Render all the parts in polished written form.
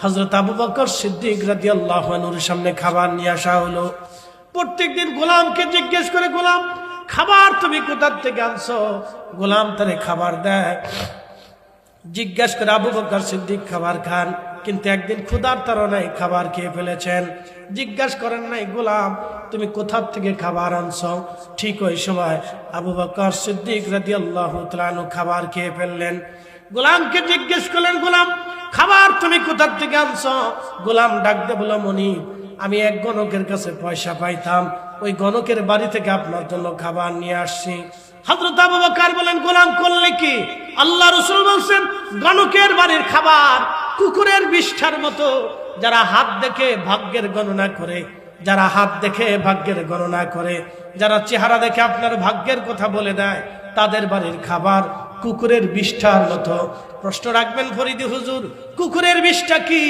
হযরত আবু বকর সিদ্দিক রাদিয়াল্লাহু আনহুর সামনে খাবার নিয়ে আসা হলো। প্রত্যেকদিন গোলামকে জিজ্ঞেস করে, গোলাম খাবার তুমি কোথা থেকে আনছো? গোলাম তারে খাবার দেয়। জিজ্ঞাসা করে আবু বকর সিদ্দিক খাবার খান, কিন্তু একদিন ক্ষুধার তাড়নায় খাবার খেয়ে ফেলেছেন। জিজ্ঞাসা করেন নাই, গোলাম তুমি কোথা থেকে খাবার আনছো? ঠিক ওই সময় আবু বকর সিদ্দিক রাদিয়াল্লাহু তাআলা আনহু খাবার খেয়ে ফেললেন। গোলামকে জিজ্ঞেস করলেন, গোলাম খাবার তুমি কোথা থেকে আনছো? গোলাম ডাক দিয়ে বলল, মনিব আমি এক গণকের কাছে পয়সা পাইতাম, ওই গণকের বাড়ি থেকে আপনার জন্য খাবার নিয়ে আসছি। হযরত আবু বকর বলেন, গোলাম করলে কি? আল্লাহ রাসূল বলেন, গণকের বাড়ির খাবার কুকুরের বিষ্ঠার মতো। যারা হাত দেখে ভাগ্যের গণনা করে, যারা হাত দেখে ভাগ্যের গণনা করে, যারা চেহারা দেখে আপনার ভাগ্যের কথা বলে দেয়, তাদের বাড়ির খাবার কুকুরের বিষ্ঠার মতো। প্রশ্ন রাখবেন ফরিদি হুজুর, কুকুরের বিষ্ঠা কি?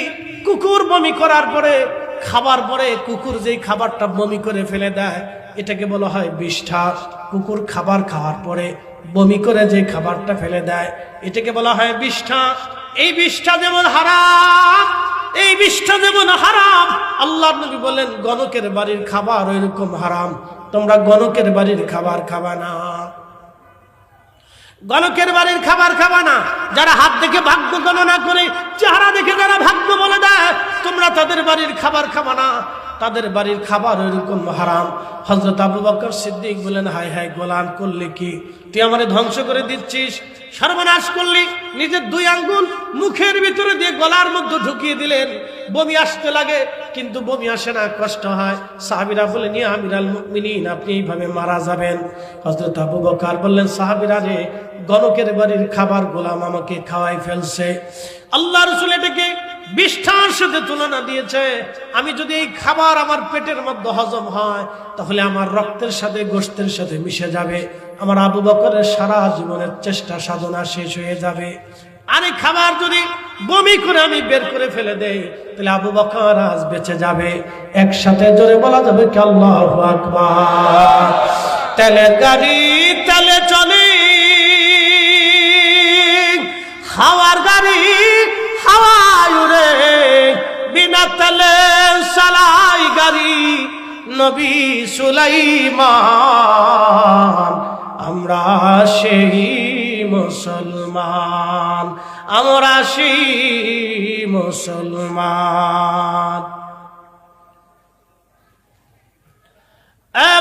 কুকুর বমি করার পরে, খাবার পরে কুকুর যেই খাবারটা বমি করে ফেলে দেয়, এটাকে বলা হয় বিষ্ঠা। কুকুর খাবার খাওয়ার পরে বমি করে যে খাবারটা ফেলে দেয়, এটাকে বলা হয় বিষ্ঠা। এই বিষ্ঠা যেমন হারাম, এই বিষ্ঠা যেমন হারাম, আল্লাহর নবী বলেন গণকের বাড়ির খাবার ওইরকম হারাম। তোমরা গণকের বাড়ির খাবার খাবা না, গণকের বাড়ির খাবার খাবা না। যারা হাত দেখে ভাগ্য গণনা করে, চেহারা দেখে যারা ভাগ্য বলে দেয়, তোমরা তাদের বাড়ির খাবার খাবা না, তাদের বাড়ির খাবার ওইরকম হারাম। হযরত আবু বকর সিদ্দিক বলেন, হায় হায় গোলাম করলে কি? তুই আমারে ধ্বংস করে দিচ্ছিস, সর্বনাশ করলি। নিজের দুই আঙ্গুল মুখের ভিতরে দিয়ে গলার মধ্যে ঢুকিয়ে দিলেন। বমি আসতে লাগে, কিন্তু বমি আসে না, কষ্ট হয়। সাহাবীরা বলেন, ইয়া আমিরাল মুমিনিন আপনি এইভাবে মারা যাবেন। হযরত আবু বকর বললেন, সাহাবীরা রে, গণকের বাড়ির খাবার গোলাম আমাকে খাওয়াই ফেলছে। আল্লাহ রাসূল এটাকে বিষ্ঠার সাথে তুলনা দিয়েছে। আমি যদি এই খাবার আমার পেটের মধ্যে হজম হয়, তাহলে আমার রক্তের সাথে গোশতের সাথে মিশে যাবে, আমার আবু বকরের সারা জীবনের চেষ্টা সাধনা শেষ হয়ে যাবে। আর এই খাবার যদি বমি করে আমি বের করে ফেলে দেই, তাহলে আবু বকর আজ বেঁচে যাবে। একসাথে জোরে বলা যাবে কি আল্লাহু আকবার। তেলের গাড়ি তেলে চলে, হাওয়ার গাড়ি হাওয়ায় উড়ে, বিনা তেলে চালাই গাড়ি নবী সুলাইমান। আমরা সেই মুসলমান, আমরা সেই মুসলমান।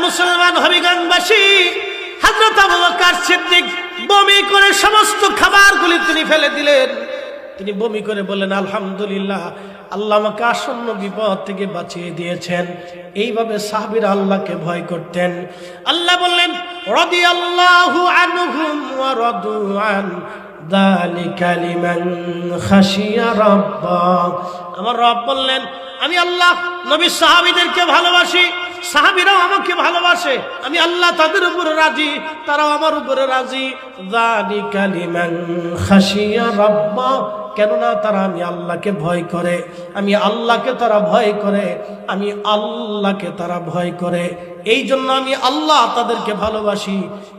মুসলমান হবিগঞ্জবাসী, হযরত আবু বকর সিদ্দিক বমি করে সমস্ত খাবারগুলি তিনি ফেলে দিলেন। তিনি বমি করে বললেন, আলহামদুলিল্লাহ, আল্লাহ আমাকে আসন্ন বিপদ থেকে বাঁচিয়ে দিয়েছেন। এইভাবে সাহাবীরা আল্লাহকে ভয় করতেন। আল্লাহ বললেন, রাদিয়াল্লাহু আনহুম ওয়া রাদু আন, যালিকা লিমান খাশিয়া রাব্বাহ। আমার রব বললেন, আমি আল্লাহ নবী সাহাবীদেরকে ভালোবাসি, সাহাবীরাও আমাকে ভালোবাসে, আমি আল্লাহ তাদের উপরে রাজি, তারাও আমার উপরে রাজি। যালিকা লিমান খাশিয়া রাব্বাহ, কেননা তারা আমি আল্লাহকে ভয় করে, আমি আল্লাহকে তারা ভয় করে, আমি আল্লাহকে তারা ভয় করে। এই জন্য আমি আল্লাহ তাদেরকে ভালোবাসি,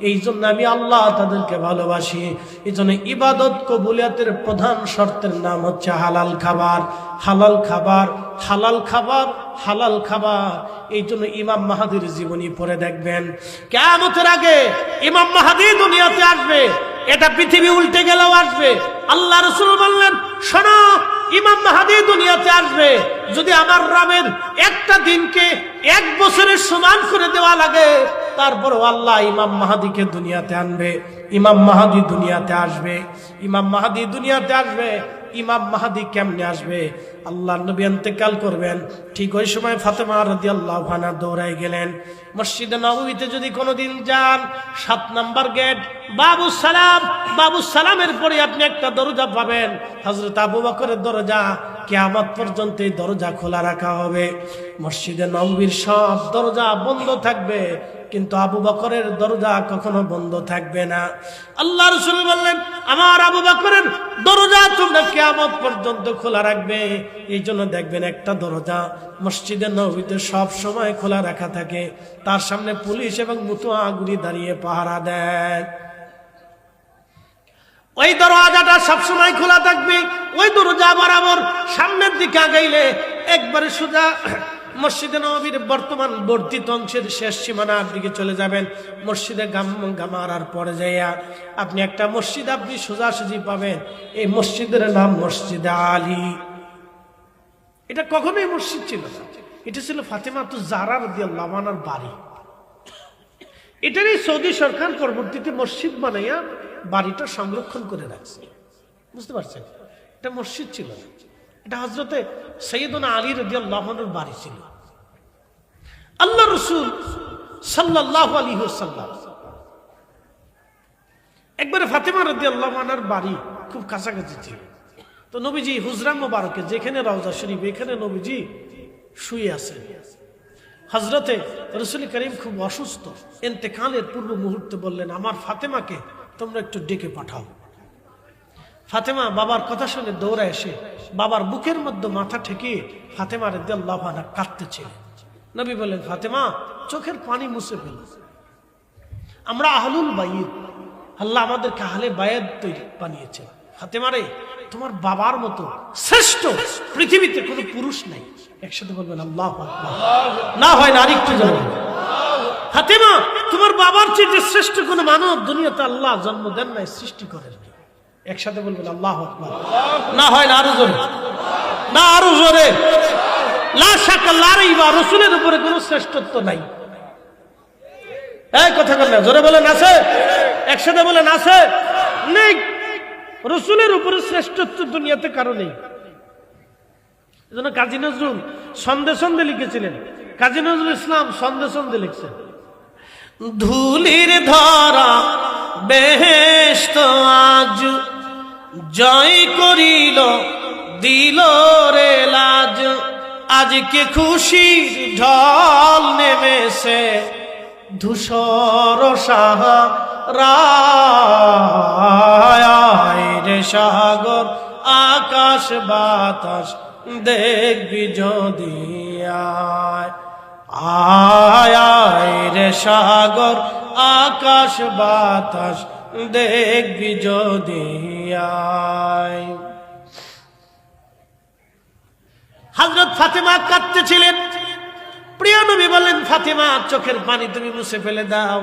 এই জন্য আমি আল্লাহ তাদেরকে ভালোবাসি। এই জন্য ইবাদত কবুলিয়াতের প্রধান শর্তের নাম হচ্ছে হালাল খাবার, হালাল খাবার, হালাল খাবার, হালাল খাবার। এই জন্য ইমাম মাহাদির জীবনী পড়ে দেখবেন, কিয়ামতের আগে ইমাম মাহাদি দুনিয়াতে আসবে, এটা পৃথিবী উল্টে গেলেও আসবে। আল্লাহ রাসূল বললেন, শোনো, ইমাম মাহাদি দুনিয়াতে আসবে, যদি আমার রবের একটা দিনকে এক বছরের সমান করে দেওয়া লাগে, তারপরও আল্লাহ ইমাম মাহাদিকে দুনিয়াতে আনবে। ইমাম মাহাদি দুনিয়াতে আসবে, ইমাম মাহাদি দুনিয়াতে আসবে। ইমাম মাহাদি কেমনে আসবে? আল্লাহর নবী ইন্তেকাল করবেন, ঠিক ওই সময় ফাতেমা রাদিয়াল্লাহু আনহা দৌড়ায় গেলেন। মসজিদে নববীতে যদি কোনোদিন যান, 7 নম্বর গেট বাবুস সালাম, বাবুস সালামের পরে আপনি একটা দরজা পাবেন, হযরত আবু বকরের দরজা। কিয়ামত পর্যন্ত এই দরজা খোলা রাখা হবে। মসজিদে নববীর সব দরজা বন্ধ থাকবে, কিন্তু আবু বকরের দরজা কখনো বন্ধ থাকবে না। আল্লাহ রাসূল বললেন, আমার আবু বকরের দরজা তোমরা কিয়ামত পর্যন্ত খোলা রাখবে। এই জন্য দেখবেন একটা দরজা মসজিদে নববীতে সব সময় খোলা রাখা থাকে, তার সামনে পুলিশ এবং মুতোয়াগুলি দাঁড়িয়ে পাহারা দেয়। ওই দরওয়াজাটা সবসময় খোলা থাকবে। ওই দরজা বরাবর সামনের দিকে আগাইলে একবারে সোজা মসজিদে নববীর বর্তমান বর্ধিত অংশের শেষ সীমানার দিকে চলে যাবেন। মসজিদে গামারার পরে যাইয়া আপনি একটা মসজিদ আপনি সোজাসুজি পাবেন। এই মসজিদের নাম মসজিদে আলী। এটা কখনোই মসজিদ ছিল না, এটা ছিল ফাতেমাতুজ জাহরা রাদিয়াল্লাহু আনহার বাড়ি। এটারই সৌদি সরকার পরবর্তীতে মসজিদ বানাইয়া বাড়িটা সংরক্ষণ করে রাখছে। বুঝতে পারছেন? এটা মসজিদ ছিল না, এটা হযরতে সাইয়্যিদুনা আলী রাদিয়াল্লাহু আনহুর বাড়ি ছিল। আল্লাহ রাসূল সাল্লাল্লাহু আলাইহি ওয়াসাল্লাম একবারে ফাতেমা রাদিয়াল্লাহু আনহার বাড়ি খুব কাছাকাছি ছিল। তো নবীজি হুজরা মোবারকে যেখানে রওজা শরীফ, এখানে নবীজি শুয়ে আছেন। হযরতে রাসূল করিম খুব অসুস্থ, ইন্তেকালের পূর্ব মুহূর্তে বললেন, আমার ফাতেমাকে তোমরা একটু ডেকে পাঠাও। ফাতেমা বাবার কথা শুনে দৌড়ে এসে বাবার বুকের মধ্যে মাথা ঠেকিয়ে ফাতেমা রাদিয়াল্লাহু আনহা কাঁদতেছিলেন। নবী বললেন, ফাতেমা চোখের পানি মুছে ফেলো, আমরা আহলুল বাইত, আল্লাহ আমাদেরকে আহলে বায়াত তৈরি বানিয়েছে। ফাতেমা রে, তোমার বাবার মতো শ্রেষ্ঠ পৃথিবীতে কোনো পুরুষ নাই। একসাথে বলবেন আল্লাহু আকবার। না হয় না, আরেকটু জোরে। ফাতেমা, তোমার বাবার চেয়ে শ্রেষ্ঠ কোনো মানব দুনিয়াতে আল্লাহ জন্ম দেন নাই, সৃষ্টি করেন নাই। একসাথে বলবেন আল্লাহু আকবার। না হয় না, আরো জোরে, না আরো জোরে। লা শাকা লা রাইবা, রাসূলের উপরে কোনো শ্রেষ্ঠত্ব নাই। এই কথা বলেন, জোরে বলেন আছে, একসাথে বলেন আছে, নেই। রাসূলের উপরে শ্রেষ্ঠত্ব দুনিয়াতে কারো নেই। এজন্য কাজী নজরুল সন্ধে সন্ধে লিখেছিলেন, কাজী নজরুল ইসলাম সন্ধে সন্ধে লিখছেন, ধুলির ধরা বেহেশত আজ জয় করিল দিল রে লাজ, আজকে খুশির ঢল নেমেছে ধূসর সাহারায় রে সাগর আকাশ বাতাস দেখবি যদি আয়, আয় রে সাগর আকাশ বাতাস দেখবি যদি আয়। হযরত ফাতেমা কাঁদতেছিলেন। প্রিয় নবী বলেন, ফাতেমা চোখের পানি তুমি মুছে ফেলে দাও,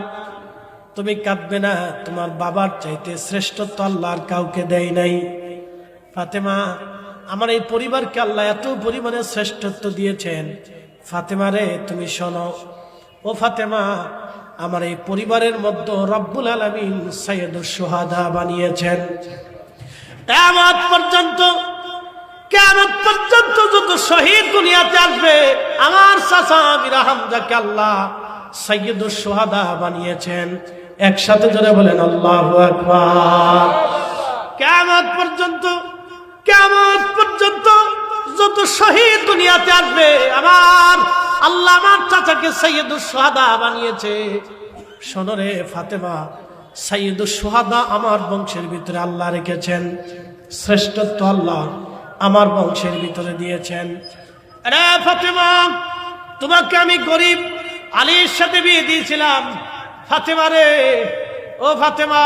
তুমি কাঁদবে না, তোমার বাবার চাইতে শ্রেষ্ঠত্ব আল্লাহর কাউকে দেয় নাই। ফাতেমা, আমার এই পরিবারকে আল্লাহ এত পরিমাণে শ্রেষ্ঠত্ব দিয়েছেন। ফাতেমা রে, তুমি শোনো। ও ফাতেমা, আমার এই পরিবারের মধ্যে রব্বুল আলামিন সাইয়্যিদুশ শুহাদা বানিয়েছেন। কিয়ামত পর্যন্ত যত শহীদ দুনিয়াতে আসবে, আমার চাচা আমির হামজাকে আল্লাহ সাইয়্যিদুশ শুহাদা বানিয়েছেন। একসাথে জোরে বলেন আল্লাহু আকবার। কিয়ামত পর্যন্ত যত শহীদ দুনিয়াতে আসবে, আমার আল্লাহ আমার চাচাকে সাইয়্যিদুশ শুহাদা বানিয়েছে। শোনো রে ফাতেমা, সাইয়্যিদুশ শুহাদা আমার বংশের ভিতরে আল্লাহ রেখেছেন, শ্রেষ্ঠত্ব আল্লাহ আমার বংশের ভিতরে দিয়েছেন। আরে ফাতেমা, তোমাকে আমি গরিব আলীর সাথে বিয়ে দিয়েছিলাম। ফাতেমা রে, ও ফাতেমা,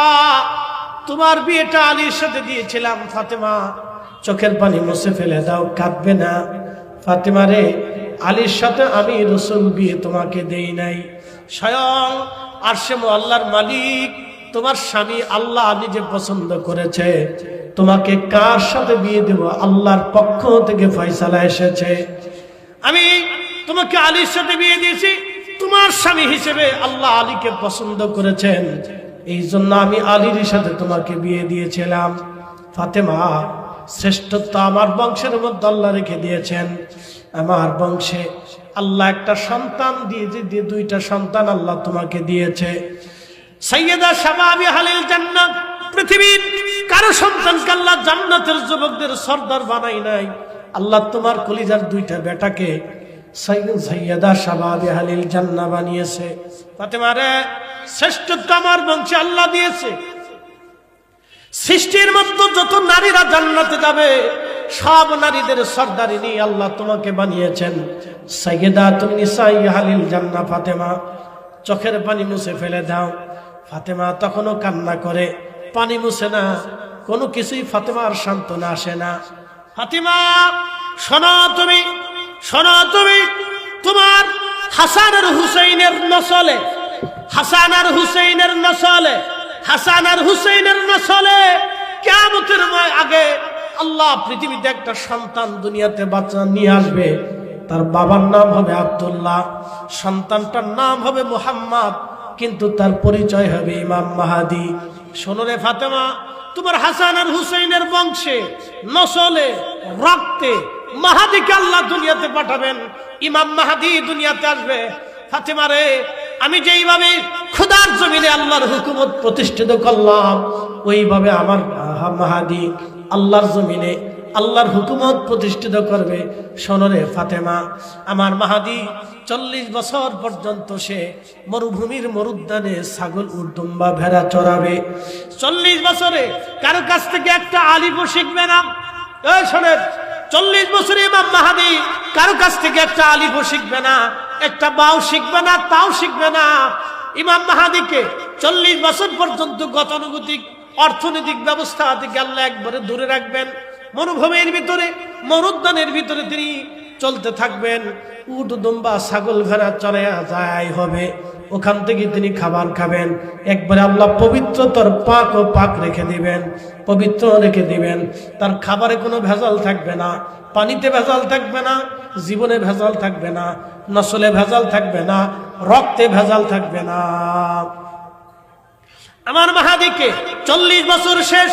তোমার বিয়েটা আলীর সাথে দিয়েছিলাম। ফাতেমা, চোখের পানি মুছে ফেলে দাও, কাঁদবে না। ফাতেমা রে, আলীর সাথে আমি রাসূল বিয়ে তোমাকে দেই নাই। স্বয়ং আরশে মুআল্লার মালিক তোমার স্বামী আল্লাহ নিজে পছন্দ করেছে। তোমাকে কার সাথে বিয়ে দেব, আল্লাহর পক্ষ থেকে ফয়সালা এসেছে। আমি তোমাকে আলীর সাথে বিয়ে দিয়েছি, তোমার স্বামী হিসেবে আল্লাহ আলীকে পছন্দ করেছেন, এই জন্য আমি আলীর সাথে তোমাকে বিয়ে দিয়েছিলাম। ফাতেমা, শ্রেষ্ঠত্ব আমার বংশের মধ্যে আল্লাহ রেখে দিয়েছেন। আমার বংশে আল্লাহ একটা সন্তান দিয়েছে, দুইটা সন্তান আল্লাহ তোমাকে দিয়েছে। সাইয়্যিদা শাবাবি আহলিল জান্নাত, পৃথিবীর কারো সন্তানকে আল্লাহ জান্নাতের যুবকদের সর্দার বানাই নাই। আল্লাহ তোমার কলিজার দুইটা বেটাকে সাইয়্যিদা শাবাবি আহলিল জান্নাহ বানিয়েছে। ফাতেমা রে, শ্রেষ্ঠত্ব আমার বংশে আল্লাহ দিয়েছে। সৃষ্টির মধ্যে যত নারীরা জান্নাতে যাবে, সব নারীদের সর্দারিনী আল্লাহ তোমাকে বানিয়েছেন সাইয়্যিদাতুন নিসাই আহলিল জান্নাহ। ফাতেমা, চোখের পানি মুছে ফেলে দাও। ফাতেমা তখনও কান্না করে, পানি মুছে না, কোনো কিছুই ফাতেমার সান্ত্বনা আসে না। ফাতেমা শোনো তুমি, শোনো তুমি, তোমার হাসান আর হুসাইনের নসলে, হাসান আর হুসাইনের নসলে, হাসান আর হুসাইনের নসলে কিয়ামতের আগে আল্লাহ পৃথিবীতে একটা সন্তান দুনিয়াতে বাচ্চা নিয়ে আসবে। তার বাবার নাম হবে আব্দুল্লাহ, সন্তানটার নাম হবে মুহাম্মদ, কিন্তু তার পরিচয় হবে ইমাম মাহাদি। শোনো রে ফাতেমা, তোমার হাসান আর হুসাইনের বংশে নসলে রক্তে মাহাদিকে আল্লাহ দুনিয়াতে পাঠাবেন, ইমাম মাহাদি দুনিয়াতে আসবে। ফাতেমা রে, আমি যেইভাবে খোদার জমিনে আল্লাহর হুকুমত প্রতিষ্ঠিত করলাম, ওইভাবে আমার মাহাদি আল্লাহর জমিনে আল্লাহর হুকুমত প্রতিষ্ঠিত করবে। শোনো রে ফাতেমা, আমার মাহাদি 40 বছর পর্যন্ত সে মরুভূমির মরুদ্যানে ছাগল উর্দুম্বা ভেড়া চড়াবে। 40 বছরে কারো কাছ থেকে একটা আলিফও শিখবে না। এই শোনেন, 40 বছরে ইমাম মাহাদি কারো কাছ থেকে একটা আলিফও শিখবে না, একটা বাও শিখবে না, তাও শিখবে না। ইমাম মাহাদিকে 40 বছর পর্যন্ত গতানুগতিক অর্থনৈতিক ব্যবস্থা থেকে আল্লাহ একবারে দূরে রাখবেন। মরুভূমির ভিতরে মরুদ্যানের ভিতরে তিনি চলতে থাকবেন, উট দুম্বা ছাগল ভেড়া চড়াইয়া যায় হবে, ওখান থেকে তিনি খাবার খাবেন। একবারে আল্লাহ পবিত্রতার পাক ও পাক রেখে দিবেন, পবিত্র রেখে দিবেন। তার খাবারে কোনো ভেজাল থাকবে না, পানিতে ভেজাল থাকবে না, জীবনে ভেজাল থাকবে না, নসলে ভেজাল থাকবে না, রক্তে ভেজাল থাকবে না। আমার মাহাদিকে 40 বছর শেষ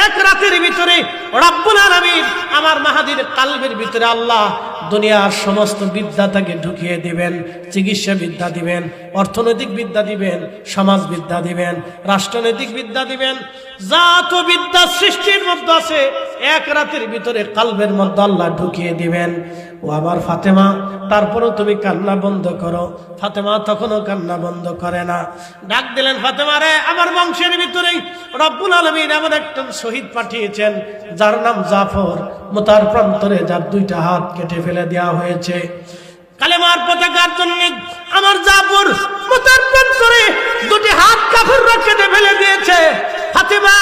এক রাতের ভিতরে রব্বুল আলামিন আমার মাহাদির কালবের ভিতরে আল্লাহ দুনিয়ার সমস্ত বিদ্যা তাকে ঢুকিয়ে দিবেন। চিকিৎসা বিদ্যা দিবেন, অর্থনৈতিক বিদ্যা দিবেন, সমাজ বিদ্যা দিবেন, রাষ্ট্রনৈতিক বিদ্যা দিবেন, যত বিদ্যা সৃষ্টির মধ্যে আছে এক রাতের ভিতরে কালবের মধ্যে আল্লাহ ঢুকিয়ে দিবেন। ও আমার ফাতেমা, তারপরও তুমি কান্না বন্ধ করো। ফাতেমা তখনও কান্না বন্ধ করে না। ডাক দিলেন, ফাতেমা রে, আমার বংশের ভিতরেই রব্বুল আলামিন এমন একজন শহীদ পাঠিয়েছেন যার নাম জাফর, মুতার প্রান্তরে যার 2টা হাত কেটে ফেলে দেওয়া হয়েছে কালেমার পতাকার জন্য। আমার জাফর মুতার প্রান্তরে 2টি হাত কাফিররা কেটে ফেলে দিয়েছে। ফাতেমা,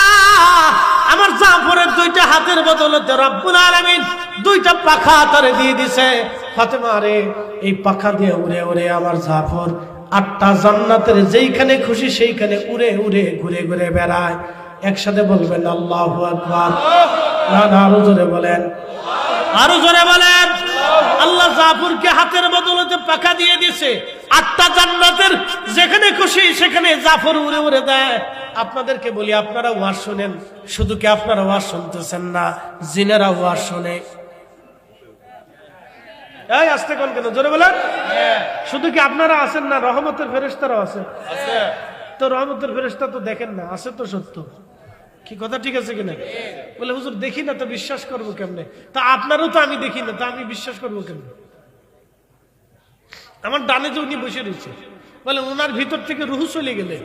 আমার জাফরের 2টা হাতের বদলতে রব্বুল আলামিন 2টা পাখা তারে দিয়ে দিছে। ফাতেমা রে, এই পাখা দিয়ে উড়ে উড়ে আমার জাফর 8টা জান্নাতের যেইখানে খুশি সেইখানে উড়ে উড়ে ঘুরে ঘুরে বেড়ায়। একসাথে বলবেন আল্লাহু আকবার। না, আরো জোরে বলেন, আরো জোরে বলেন। আল্লাহ জাফরকে হাতের বদলতে পাখা দিয়ে দিয়েছে। 8টা জান্নাতের যেখানে খুশি সেখানে জাফর উড়ে উড়ে দেয়। আপনাদেরকে বলি, আপনারা ওয়াজ শুনেন, শুধু কি আপনারা ওয়াজ শুনতেছেন না, জিনেরা ওয়াজ শুনে। এই আস্তে কোন কেন, জোরে বলেন। শুধু কি আপনারা আছেন না, রহমতের ফেরেশতারাও আছে। তো রহমতের ফেরেশতা তো দেখেন না, আছে তো সত্য। কি কথা ঠিক আছে কিনা? বলে হুজুর দেখি না তো বিশ্বাস করবো কেমনে? তা আপনারও তো আমি দেখি না, তা আমি বিশ্বাস করবো কেমনে? আমার ডানে যে উনি বসে রয়েছে, বলে ওনার ভিতর থেকে রুহু চলে গেলে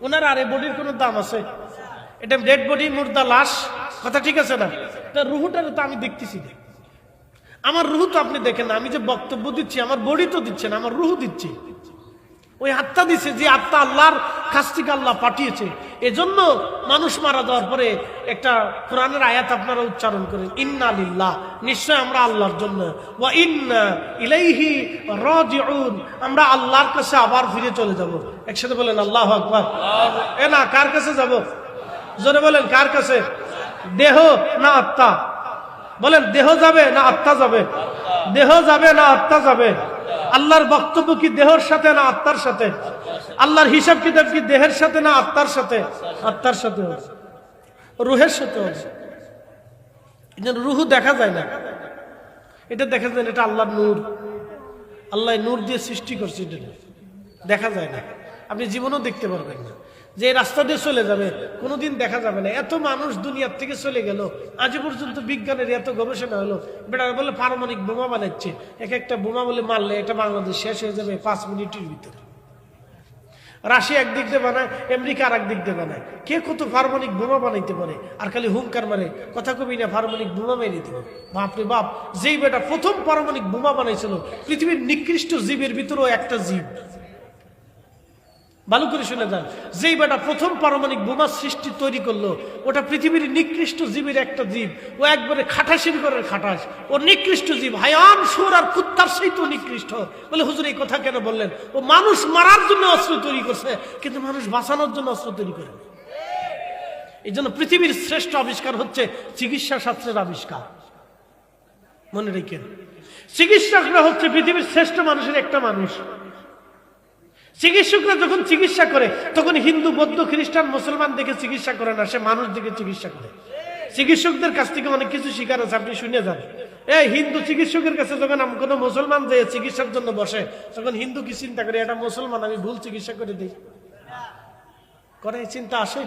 ওনার আর এই বডির কোনো দাম আছে? এটা ডেড বডি, মুর্দা, লাশ, কথা ঠিক আছে না? তা রুহুটার তো আমি দেখতেছি না। আমার রুহু তো আপনি দেখেন না। আমি যে বক্তব্য দিচ্ছি, আমার বডি তো দিচ্ছেন, আমার রুহু দিচ্ছি। ওই আত্মা দিচ্ছে, যে আত্মা আল্লাহর কাছ থেকে আল্লাহ পাঠিয়েছে। এজন্য মানুষ মারা যাওয়ার পরে একটা কোরআনের আয়াত আপনারা উচ্চারণ করেন, ইন্না লিল্লাহ, নিশ্চয় আমরা আল্লাহর জন্য, ওয়া ইন্না ইলাইহি রাজিউন, আমরা আল্লাহর কাছে আবার ফিরে চলে যাব। একসাথে বলেন আল্লাহু আকবার। এ না, কার কাছে যাব? জোরে বলেন, কার কাছে? দেহ না আত্মা? বলেন, দেহ যাবে না আত্মা যাবে? দেহ যাবে না আত্মা যাবে? আল্লাহর বক্তব্য কি দেহের সাথে না আত্মার সাথে? আল্লাহর হিসাব কিতাব কি দেহের সাথে না আত্মার সাথে? আত্মার সাথে, রুহের সাথে। রুহু দেখা যায় না, এটা দেখা যায় না, এটা আল্লাহর নূর। আল্লাহ নূর দিয়ে সৃষ্টি করছে, এটা দেখা যায় না। আপনি জীবনেও দেখতে পারবেন না। যে রাস্তা দিয়ে চলে যাবে, কোনোদিন দেখা যাবে না। এত মানুষ দুনিয়ার থেকে চলে গেল, আজ পর্যন্ত বিজ্ঞানের এত গবেষণা হলো, বেটা বলে পারমাণবিক বোমা বানাচ্ছে। একটা বোমা বলে মারলে এটা বাংলাদেশ শেষ হয়ে যাবে 5 মিনিটের ভিতরে। রাশিয়া একদিক দিয়ে বানায়, আমেরিকা আর একদিক দিয়ে বানায়। কে কত পারমাণবিক বোমা বানাইতে পারে, আর খালি হুঙ্কার মারে, কথা কবি না পারমাণবিক বোমা মেরে দিবে। বাপরে বাপ, যেই বেটা প্রথম পারমাণবিক বোমা বানাইছিল, পৃথিবীর নিকৃষ্ট জীবের ভিতরেও একটা জীব, ভালো করে শুনে যান, যেই বেটা প্রথম পারমাণবিক বোমা সৃষ্টি তৈরি করলো, ওটা পৃথিবীর নিকৃষ্ট জীবের একটা জীব, ও একবারে খাটাসির করে খাটাস, ও নিকৃষ্ট জীব, হায়ান সুর আর কুত্তার সেই তো নিকৃষ্ট। বলে হুজুর এই কথা কেন বললেন? ও মানুষ মারার জন্য অস্ত্র তৈরি করছে, কিন্তু মানুষ বাঁচানোর জন্য অস্ত্র তৈরি করে। এই জন্য পৃথিবীর শ্রেষ্ঠ আবিষ্কার হচ্ছে চিকিৎসা শাস্ত্রের আবিষ্কার। মনে রেখেন, চিকিৎসকরা হচ্ছে পৃথিবীর শ্রেষ্ঠ মানুষের একটা মানুষ। চিকিৎসকরা যখন চিকিৎসা করে তখন হিন্দু, বৌদ্ধ, খ্রিস্টান, মুসলমান দেখে চিকিৎসা করে না, সে মানুষ দেখে চিকিৎসা করে। চিকিৎসকদের কাছ থেকে অনেক কিছু শিকার আছে, আপনি শুনে যান। এই হিন্দু চিকিৎসকের কাছে যখন কোনো মুসলমান যে চিকিৎসার জন্য বসে, তখন হিন্দু কি চিন্তা করে, এটা মুসলমান, আমি ভুল চিকিৎসা করে দিই? করে এই চিন্তা আসে?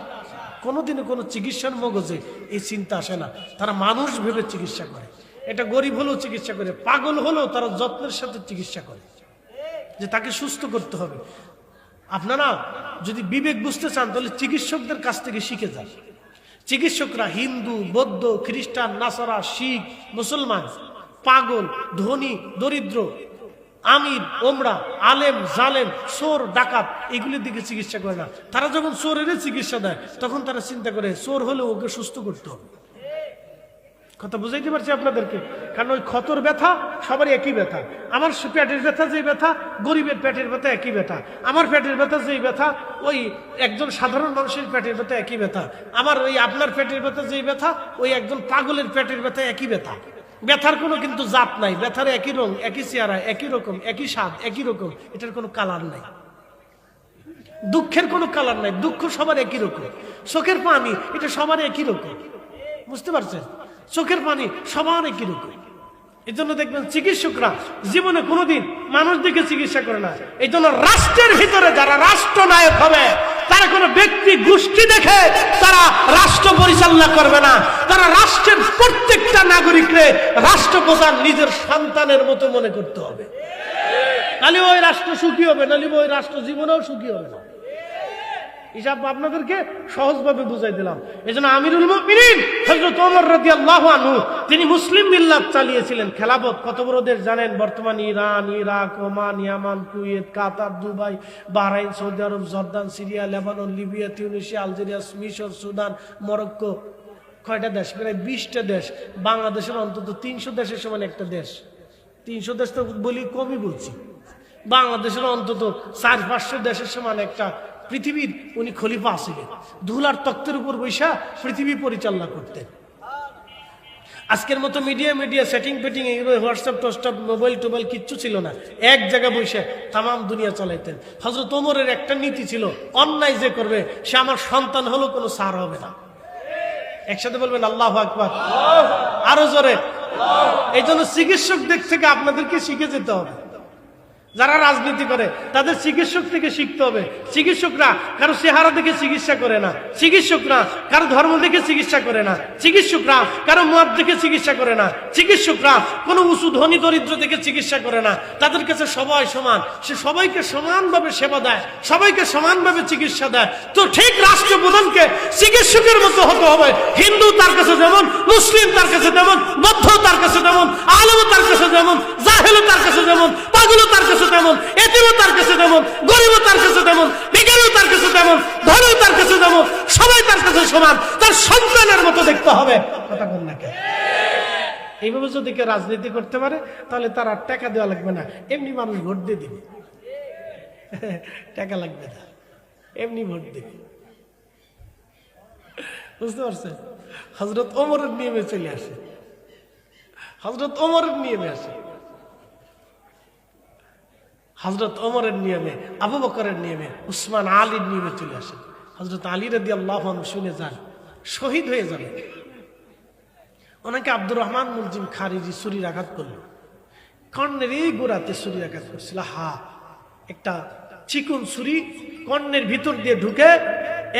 কোনোদিনও কোনো চিকিৎসার মগজে এই চিন্তা আসে না। তারা মানুষ ভেবে চিকিৎসা করে। এটা গরিব হলেও চিকিৎসা করে, পাগল হলেও তারা যত্নের সাথে চিকিৎসা করে, যে তাকে সুস্থ করতে হবে। আপনারা যদি বিবেক বুঝতে চান তাহলে চিকিৎসকদের কাছ থেকে শিখে যান। চিকিৎসকরা হিন্দু, বৌদ্ধ, খ্রিস্টান, নাসারা, শিখ, মুসলমান, পাগল, ধনী, দরিদ্র, আমির, ওমরা, আলেম, জালেম, চোর, ডাকাত, এগুলির দিকে চিকিৎসা করে না। তারা যখন চোরের চিকিৎসা দেয় তখন তারা চিন্তা করে চোর হলে ওকে সুস্থ করতে হবে। কথা বুঝাইতে পারছি আপনাদেরকে? কারণ ওই ক্ষতর ব্যথা সবারই একই ব্যথা। আমার পেটের ব্যথা যেই ব্যথা, গরিবের পেটের ব্যথা একই ব্যথা। আমার পেটের ব্যথা যেই ব্যথা, ওই একজন সাধারণ মানুষের পেটের ব্যথা একই ব্যথা। আমার ওই আপনার পেটের ব্যথা যেই ব্যথা, ওই একজন পাগলের পেটের ব্যথা একই ব্যথা। ব্যথার কোনো কিন্তু জাত নাই, ব্যথার একই রং, একই চেহারা, একই রকম, একই স্বাদ, একই রকম, এটার কোনো কালার নাই। দুঃখের কোনো কালার নাই, দুঃখ সবার একই রকম। চোখের পানি এটা সবার একই রকম, বুঝতে পারছেন? চোখের পানি সবার একই রকম। এই জন্য দেখবেন চিকিৎসকরা জীবনে কোনোদিন মানুষ দেখে চিকিৎসা করে না। এই জন্য রাষ্ট্রের ভিতরে যারা রাষ্ট্রনায়ক হবে, তারা কোনো ব্যক্তি গোষ্ঠী দেখে তারা রাষ্ট্র পরিচালনা করবে না। তারা রাষ্ট্রের প্রত্যেকটা নাগরিককে রাষ্ট্রপ্রধান নিজের সন্তানের মতো মনে করতে হবে। নাহলে ওই রাষ্ট্র সুখী হবে, নাহলে ওই রাষ্ট্র জীবনেও সুখী হবে না। হিসাব আপনাদেরকে সহজভাবে বুঝাই দিলাম। এই জন্য আমিরুল মুমিনিন হযরত ওমর রাদিয়াল্লাহু আনহু তিনি মুসলিম মিল্লাত চালিয়েছিলেন। খেলাফত কত বড় দেশ জানেন? বর্তমান Iran, Iraq, Oman, Yemen, Kuwait, Qatar, Dubai, Bahrain, Saudi Arab, Jordan, Syria, Lebanon, Libya, Tunisia, Algeria, মিশর, সুদান, মরক্কো। কয়টা দেশ? প্রায় 20টা দেশ। বাংলাদেশের অন্তত 300 দেশের সমান একটা দেশ। 300 দেশ তো বলি কমই বলছি। বাংলাদেশের অন্তত 400-500 দেশের সমান একটা পৃথিবীর উনি খলিফা ছিলেন। ধুলার তক্তের উপর বৈশা পৃথিবী পরিচালনা করতেন। আজকের মতো মিডিয়া সেটিং পেটিং, এগুলো হোয়াটসঅ্যাপ টোয়াটসঅ্যাপ, মোবাইল টোবাইল কিচ্ছু ছিল না। এক জায়গায় বসে তামাম দুনিয়া চালাইতেন। হযরত ওমরের একটা নীতি ছিল, অন্যায় যে করবে সে আমার সন্তান হলেও কোনো ছাড় হবে না। একসাথে বলবেন আল্লাহু আকবার, আরো জোরে। এই জন্য চিকিৎসক দিক থেকে আপনাদেরকে শিখে যেতে হবে। যারা রাজনীতি করে তাদের চিকিৎসক থেকে শিখতে হবে। চিকিৎসকরা কারো চেহারা দেখে চিকিৎসা করে না। চিকিৎসকরা কারো ধর্ম দেখে চিকিৎসা করে না। চিকিৎসকরা কারো মত দেখে চিকিৎসা করে না। চিকিৎসকরা কোনো উঁচু ধনী দরিদ্র দেখে চিকিৎসা করে না। তাদের কাছে সবাই সমান, সে সবাইকে সমানভাবে সেবা দেয়, সবাইকে সমানভাবে চিকিৎসা দেয়। তো ঠিক রাষ্ট্রপ্রধানকে চিকিৎসকের মতো হতে হবে। হিন্দু তার কাছে যেমন, মুসলিম তার কাছে যেমন, বৌদ্ধ তার কাছে যেমন, আলেম তার কাছে যেমন, জাহেল তার কাছে যেমন, পাগল তার কাছে তেমন, এতিমও তার কাছে তেমন, গরিবও তার কাছে তেমন, ভিখারিও তার কাছে তেমন, ধনীও তার কাছে তেমন, সবাই তার কাছে সমান। তার সন্তানের মতো দেখতে হবে। কথা বল না কেন? এইভাবে যদি কেউ রাজনীতি করতে পারে তাহলে তার আর টাকা দেওয়া লাগবে না, এমনি মানুষ ভোট দিয়ে দিবে। টাকা লাগবে না, এমনি ভোট দিবে। বুঝতে পারছেন? হযরত ওমরের নিয়মে চলে আসে, হযরত ওমরের নিয়মে আসে, হযরত ওমরের নিয়মে, আবু বকরের নিয়মে, উসমান আলীর নিয়মে চলে আসে। হযরত আলী রাদিয়াল্লাহু আনহু শুনে যান, শহীদ হয়ে যাবেন। ওনাকে আব্দুর রহমান মুলজিম খারিজি ছুরির আঘাত করল, কর্ণের এই গোড়াতে ছুরির আঘাত করছিল। একটা চিকন ছুরি কর্ণের ভিতর দিয়ে ঢুকে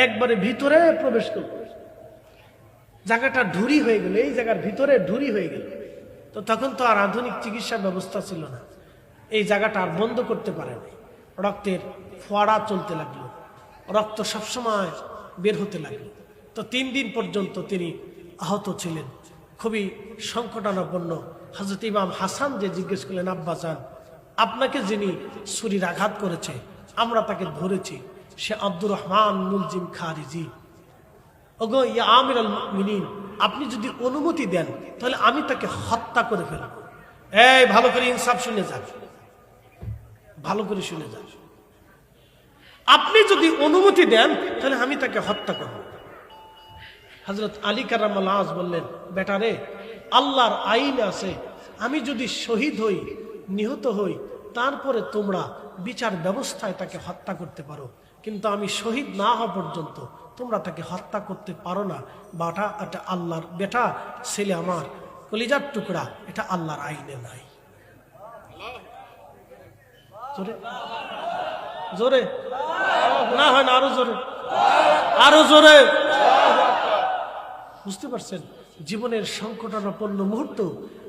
একবারে ভিতরে প্রবেশ করল। জায়গাটা ঢুরি হয়ে গেল, এই জায়গার ভিতরে ঢুরি হয়ে গেল। তো তখন তো আর আধুনিক চিকিৎসা ব্যবস্থা ছিল না, এই জায়গাটা আর বন্ধ করতে পারে না। রক্তের ফোয়ারা চলতে লাগলো, রক্ত সবসময় বের হতে লাগলো। তো 3 দিন পর্যন্ত তিনি আহত ছিলেন, খুবই সংকটাপন্ন। হযরত ইমাম হাসান যে জিজ্ঞেস করলেন, আব্বা জান, আপনাকে যিনি ছুরির আঘাত করেছে আমরা তাকে ধরেছি, সে আব্দুর রহমান মুলজিম খারিজি, ওগো ইয়া আমিরুল মুমিনিন, আপনি যদি অনুমতি দেন তাহলে আমি তাকে হত্যা করে ফেলব। এই ভালো করে ইনসাফ শুনে যান, ভালো করে শুনে যান। আপনি যদি অনুমতি দেন তাহলে আমি তাকে হত্যা করব। হযরত আলী কারামাল্লাহ ওয়াজ বললেন, বেটা রে, আল্লাহর আইন আছে, আমি যদি শহীদ হই, নিহত হই, তারপরে তোমরা বিচার ব্যবস্থায় তাকে হত্যা করতে পারো, কিন্তু আমি শহীদ না হওয়া পর্যন্ত তোমরা তাকে হত্যা করতে পারো না। বাটা এটা আল্লাহর, বেটা ছেলে আমার কলিজার টুকরা, এটা আল্লাহর আইনে নাই। জোরে জোরে না হয় না, আরো জোরে, আরো জোরে। বুঝতে পারছেন জীবনের সংকটাপন্ন মুহূর্ত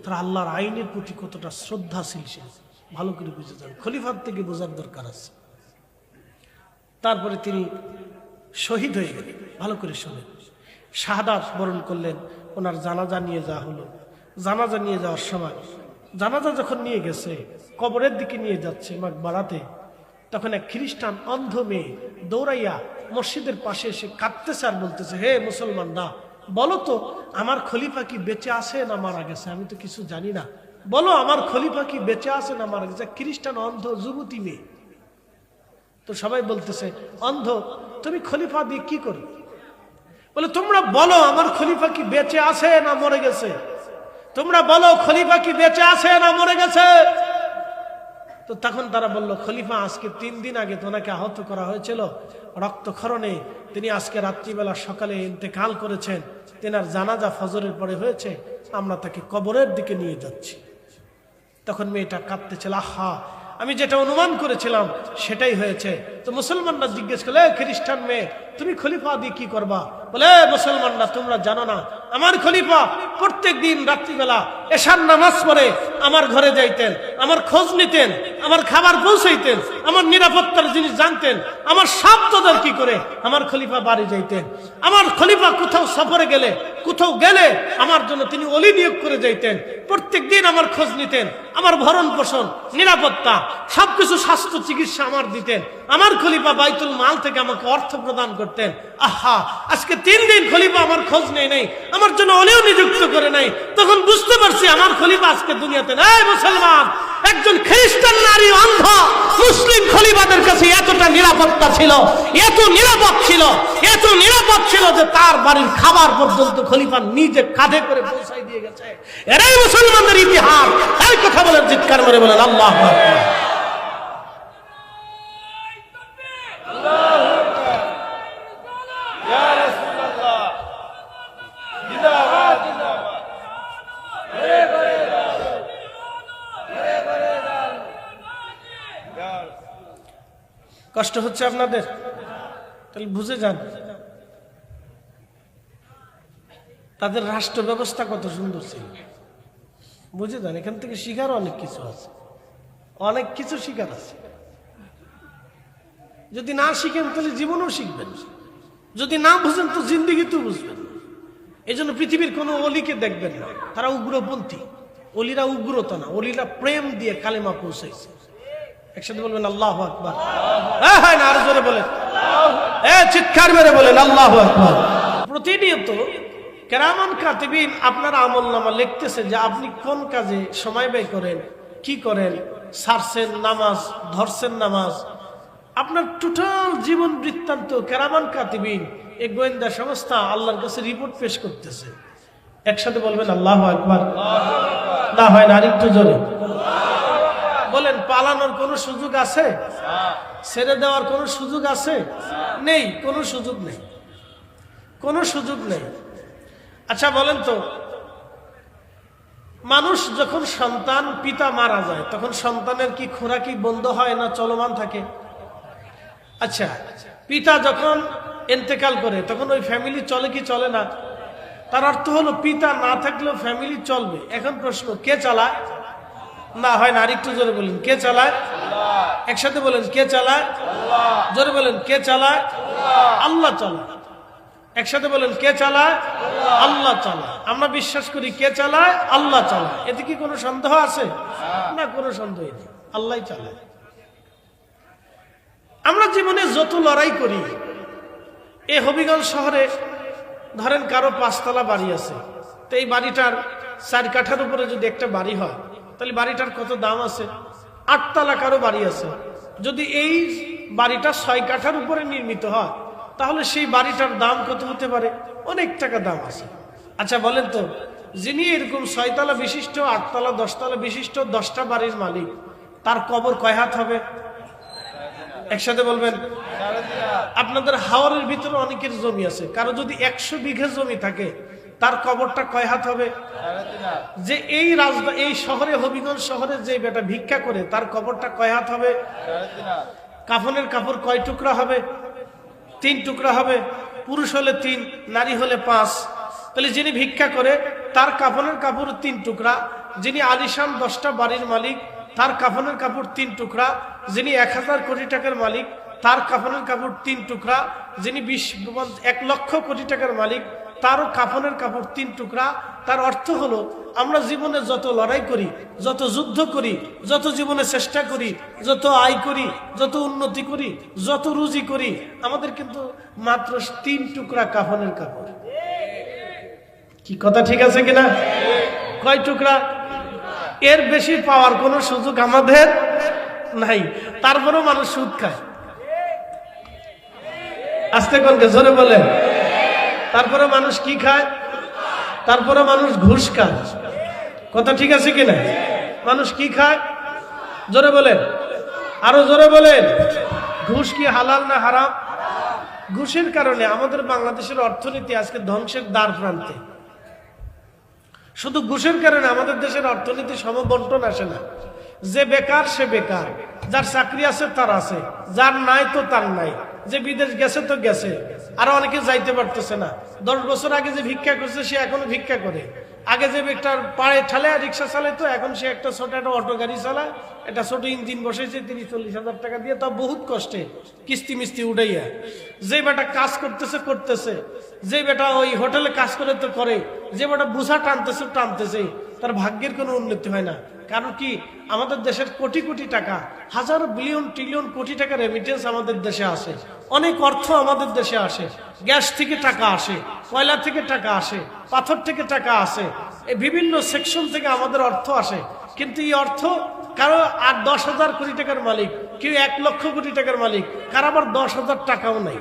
তারা আল্লাহর আইনের প্রতি কতটা শ্রদ্ধাশীল ছিল, ভালো করে বুঝে যান। খলিফার থেকে বোঝার দরকার আছে। তারপরে তিনি শহীদ হয়ে গেলেন। ভালো করে শোনেন, শাহাদাত বরণ করলেন। ওনার জানাজা নিয়ে যাওয়া হলো। জানাজা নিয়ে যাওয়ার সময়, জানাজা যখন নিয়ে গেছে, কবরের দিকে নিয়ে যাচ্ছে মাকবারাতে, তখন এক খ্রিস্টান অন্ধ মেয়ে দৌড়াইয়া মসজিদের পাশে এসে কাঁদতেছে আর বলতেছে, হে মুসলমানরা, বলো তো আমার খলিফা কি বেঁচে আছে না মারা গেছে? আমি তো কিছু জানি না, বলো আমার খলিফা কি বেঁচে আছে না মারা গেছে? খ্রিস্টান অন্ধ যুবতী মেয়ে। তো সবাই বলতেছে, অন্ধ তুমি খলিফা দিয়ে কি করবে? বলে, তোমরা বলো আমার খলিফা কি বেঁচে আছে না মরে গেছে? তোমরা বলো খলিফা কি বেঁচে আছে না মরে গেছে? তো তখন তারা বলল, খলিফা আজকে 3 দিন আগে তো ওনাকে আহত করা হয়েছিল রক্তক্ষরণে, তিনি আজকে রাত্রিবেলা সকালে ইন্তেকাল করেছেন, তেনার জানাজা ফজরের পরে হয়েছে, আমরা তাকে কবরের দিকে নিয়ে যাচ্ছি। তখন মেয়েটা কাঁদতেছিল, আহা আমি যেটা অনুমান করেছিলাম সেটাই হয়েছে। তো মুসলমানরা জিজ্ঞেস করলে, খ্রিস্টান মেয়ে তুমি খলিফা দিয়ে কি করবা? বলে, মুসলমানরা তোমরা জানো না, আমার খলিফা প্রত্যেক দিন রাত্রিবেলা এশার নামাজ পড়ে আমার ঘরে যাইতেন, আমার খোঁজ নিতেন, আমার খাবার পৌঁছাইতেন, আমার নিরাপত্তার জিনিস জানতেন, আমার সব তদারকি করে আমার খলিফা বাড়ি যাইতেন। আমার খলিফা কোথাও সফরে গেলে, কোথাও গেলে আমার জন্য তিনি ওলি নিয়োগ করে যাইতেন, প্রত্যেক দিন আমার খোঁজ নিতেন, আমার ভরণ পোষণ, নিরাপত্তা সবকিছু, স্বাস্থ্য চিকিৎসা আমার দিতেন। আমার খলিফা বাইতুল মাল থেকে আমাকে অর্থ প্রদান করতেন। আহা আজকে 3 দিন খলিফা আমার খোঁজ নেই নাই, আমার জন্য অলিও নিযুক্ত করে নাই। তখন বুঝতে পারছি আমার খলিফা আজকে দুনিয়াতে নাই। মুসলমান, একজন খ্রিস্টান নারী অন্ধ মুসলিম খলিফাদের কাছে এতটা নিরাপত্তা ছিল, এত নিরাপদ ছিল, এত নিরাপদ ছিল যে তার বাড়ির খাবার পর্যন্ত খলিফা নিজে কাঁধে করে পৌঁছাই দিয়ে গেছে। এরাই মুসলমানদের ইতিহাস। এই কথা বলেন, চিৎকার করে বলেন আল্লাহু আকবার। কষ্ট হচ্ছে আপনাদের? তাহলে বুঝে যান তাদের রাষ্ট্র ব্যবস্থা কত সুন্দর ছিল। বুঝে যান, এখান থেকে শিখার অনেক কিছু আছে, অনেক কিছু শিখার আছে। যদি না শিখেন তাহলে জীবনেও শিখবেন, যদি না বুঝেন তো জিন্দিগিতেও বুঝবেন। এই জন্য পৃথিবীর কোনো অলিকে দেখবেন না, তারা উগ্রপন্থী। অলিরা উগ্রতা না, অলিরা প্রেম দিয়ে কালেমা পৌঁছাইছে। একসাথে বলবেন আল্লাহু আকবার। হ্যাঁ না, আরো জোরে বলেন, চিৎকার মেরে বলেন আল্লাহু আকবার। প্রতিনিয়ত কেরামান কাতিবিন আপনার আমলনামা লিখতেছে যে আপনি কোন কাজে সময় ব্যয় করেন, কি করেন, ছাড়ছেন নামাজ, ধরছেন নামাজ, আপনার টোটাল জীবন বৃত্তান্ত কেরামান কাতিবিন, এই গোয়েন্দা সংস্থা আল্লাহর কাছে রিপোর্ট পেশ করতেছে। একসাথে বলবেন আল্লাহু আকবার। না হয় না, আরেকটু জোরে বলেন। পালানোর কোনো সুযোগ আছে? ছেড়ে দেওয়ার কোনো সুযোগ আছে? নেই, কোনো সুযোগ নেই, কোনো সুযোগ নেই। আচ্ছা বলেন তো, মানুষ যখন সন্তান পিতা মারা যায় তখন সন্তানের কি খোরাকি বন্ধ হয় না চলমান থাকে? আচ্ছা, পিতা যখন ইন্তেকাল করে তখন ওই ফ্যামিলি চলে কি চলে না? তার অর্থ হলো পিতা না থাকলেও ফ্যামিলি চলবে। এখন প্রশ্ন, কে চালায়? না হয় না, আরেকটু জোরে বলেন, কে চালায়? একসাথে বলেন, কে চালায়? জোরে বলেন, কে চালায়? আল্লাহ চালায়। একসাথে বলেন, কে চালায়? আল্লাহ চালায়। আমরা বিশ্বাস করি কে চালায়? আল্লাহ চালায়। এতে কি কোনো সন্দেহ আছে? না, কোনো সন্দেহ নেই, আল্লাহ চালায়। আমরা জীবনে যত লড়াই করি, এই হবিগঞ্জ শহরে ধরেন কারো 5 তলা বাড়ি আছে, তো এই বাড়িটার 4 কাঠার উপরে যদি একটা বাড়ি হয় তাহলে বাড়িটার কত দাম আছে? 8 তলা কারো বাড়ি আছে, যদি এই বাড়িটা 6 কাঠার উপরে নির্মিত হয় তাহলে সেই বাড়িটার দাম কত হতে পারে? অনেক টাকা দাম আছে। আচ্ছা বলেন তো, যিনি এরকম 6 তলা বিশিষ্ট, 8 তলা 10 তলা বিশিষ্ট 10টা বাড়ির মালিক, তার কবর কয় হাত হবে? একসাথে বলবেন। আপনাদের হাওরের ভিতরে অনেকের জমি আছে, কারো যদি 100 বিঘা জমি থাকে তার কবরটা কয় হাত হবে? যে এই শহরে, হবিগঞ্জ শহরে যে বেটা ভিক্ষা করে তার কবরটা কয় হাত হবে? কাফনের কাপড় কয় টুকরা হবে? 3 টুকরা হবে। পুরুষ হলে 3, নারী হলে 5। তাহলে যিনি ভিক্ষা করে তার কাফনের কাপড় 3 টুকরা। যিনি আলিশান 10টা বাড়ির মালিক তার কাফনের কাপড় 3 টুকরা। যিনি 1000 কোটি টাকার মালিক তার কাফনের কাপড় 3 টুকরা। যিনি 1 লক্ষ কোটি টাকার মালিক তারও কাফনের কাপড় 3 টুকরা। তার অর্থ হলো আমরা জীবনে যত লড়াই করি, যত যুদ্ধ করি, যত জীবনে চেষ্টা করি, যত আয় করি, যত উন্নতি করি, যত রুজি করি, আমাদের কিন্তু মাত্র 3 টুকরা কাফনের কাপড়। কি কথা ঠিক আছে কিনা? কয় টুকরা? এর বেশি পাওয়ার কোনো সুযোগ আমাদের নাই। তারপরেও মানুষ সুদ খায়। আস্তে কোনকে জোরে বলে। তারপরে মানুষ কি খায়? তারপরে মানুষ ঘুষ খায়। কথা ঠিক আছে কিনা? মানুষ কি খায়? জোরে বলেন, আরো জোরে বলেন। ঘুষ কি হালাল না হারাম? ঘুষের কারণে আমাদের বাংলাদেশের অর্থনীতি আজকে ধ্বংসের দ্বার প্রান্তে। শুধু ঘুষের কারণে আমাদের দেশের অর্থনীতি সমবন্টন আসে না। যে বেকার সে বেকার, যার চাকরি আছে তার আছে, যার নাই তো তার নাই, যে বিদেশ গেছে তো গেছে, আর অনেকে যাইতে পারতেছে না। 10 বছর আগে যে ভিক্ষা করছে সে এখনো ভিক্ষা করে। আগে যে বেটার পায়ে ঠালে রিক্সা চালাইতো, এখন সে একটা ছোট একটা অটো গাড়ি চালায়, একটা ছোট ইঞ্জিন বসেছে 30-40 হাজার টাকা দিয়ে, তা বহুত কষ্টে কিস্তি মিস্তি উঠাইয়া। যে বেটা কাজ করতেছে, যে বেটা ওই হোটেলে কাজ করে তো করে, যে বেটা বুঝা টানতেছে, তার ভাগ্যের কোনো উন্নতি হয় না। কারণ কি, আমাদের দেশের কোটি কোটি টাকা, হাজার বিলিয়ন ট্রিলিয়ন কোটি টাকা রেমিটেন্স আমাদের দেশে আসে। অনেক অর্থ আমাদের দেশে আসে। গ্যাস থেকে টাকা আসে, কয়লা থেকে টাকা আসে, পাথর থেকে টাকা আসে, এই বিভিন্ন সেকশন থেকে আমাদের অর্থ আসে। কিন্তু এই অর্থ কারো আর 10,000 কোটি টাকার মালিক, কেউ 1 লক্ষ কোটি টাকার মালিক, কার আবার 10,000 টাকাও নাই।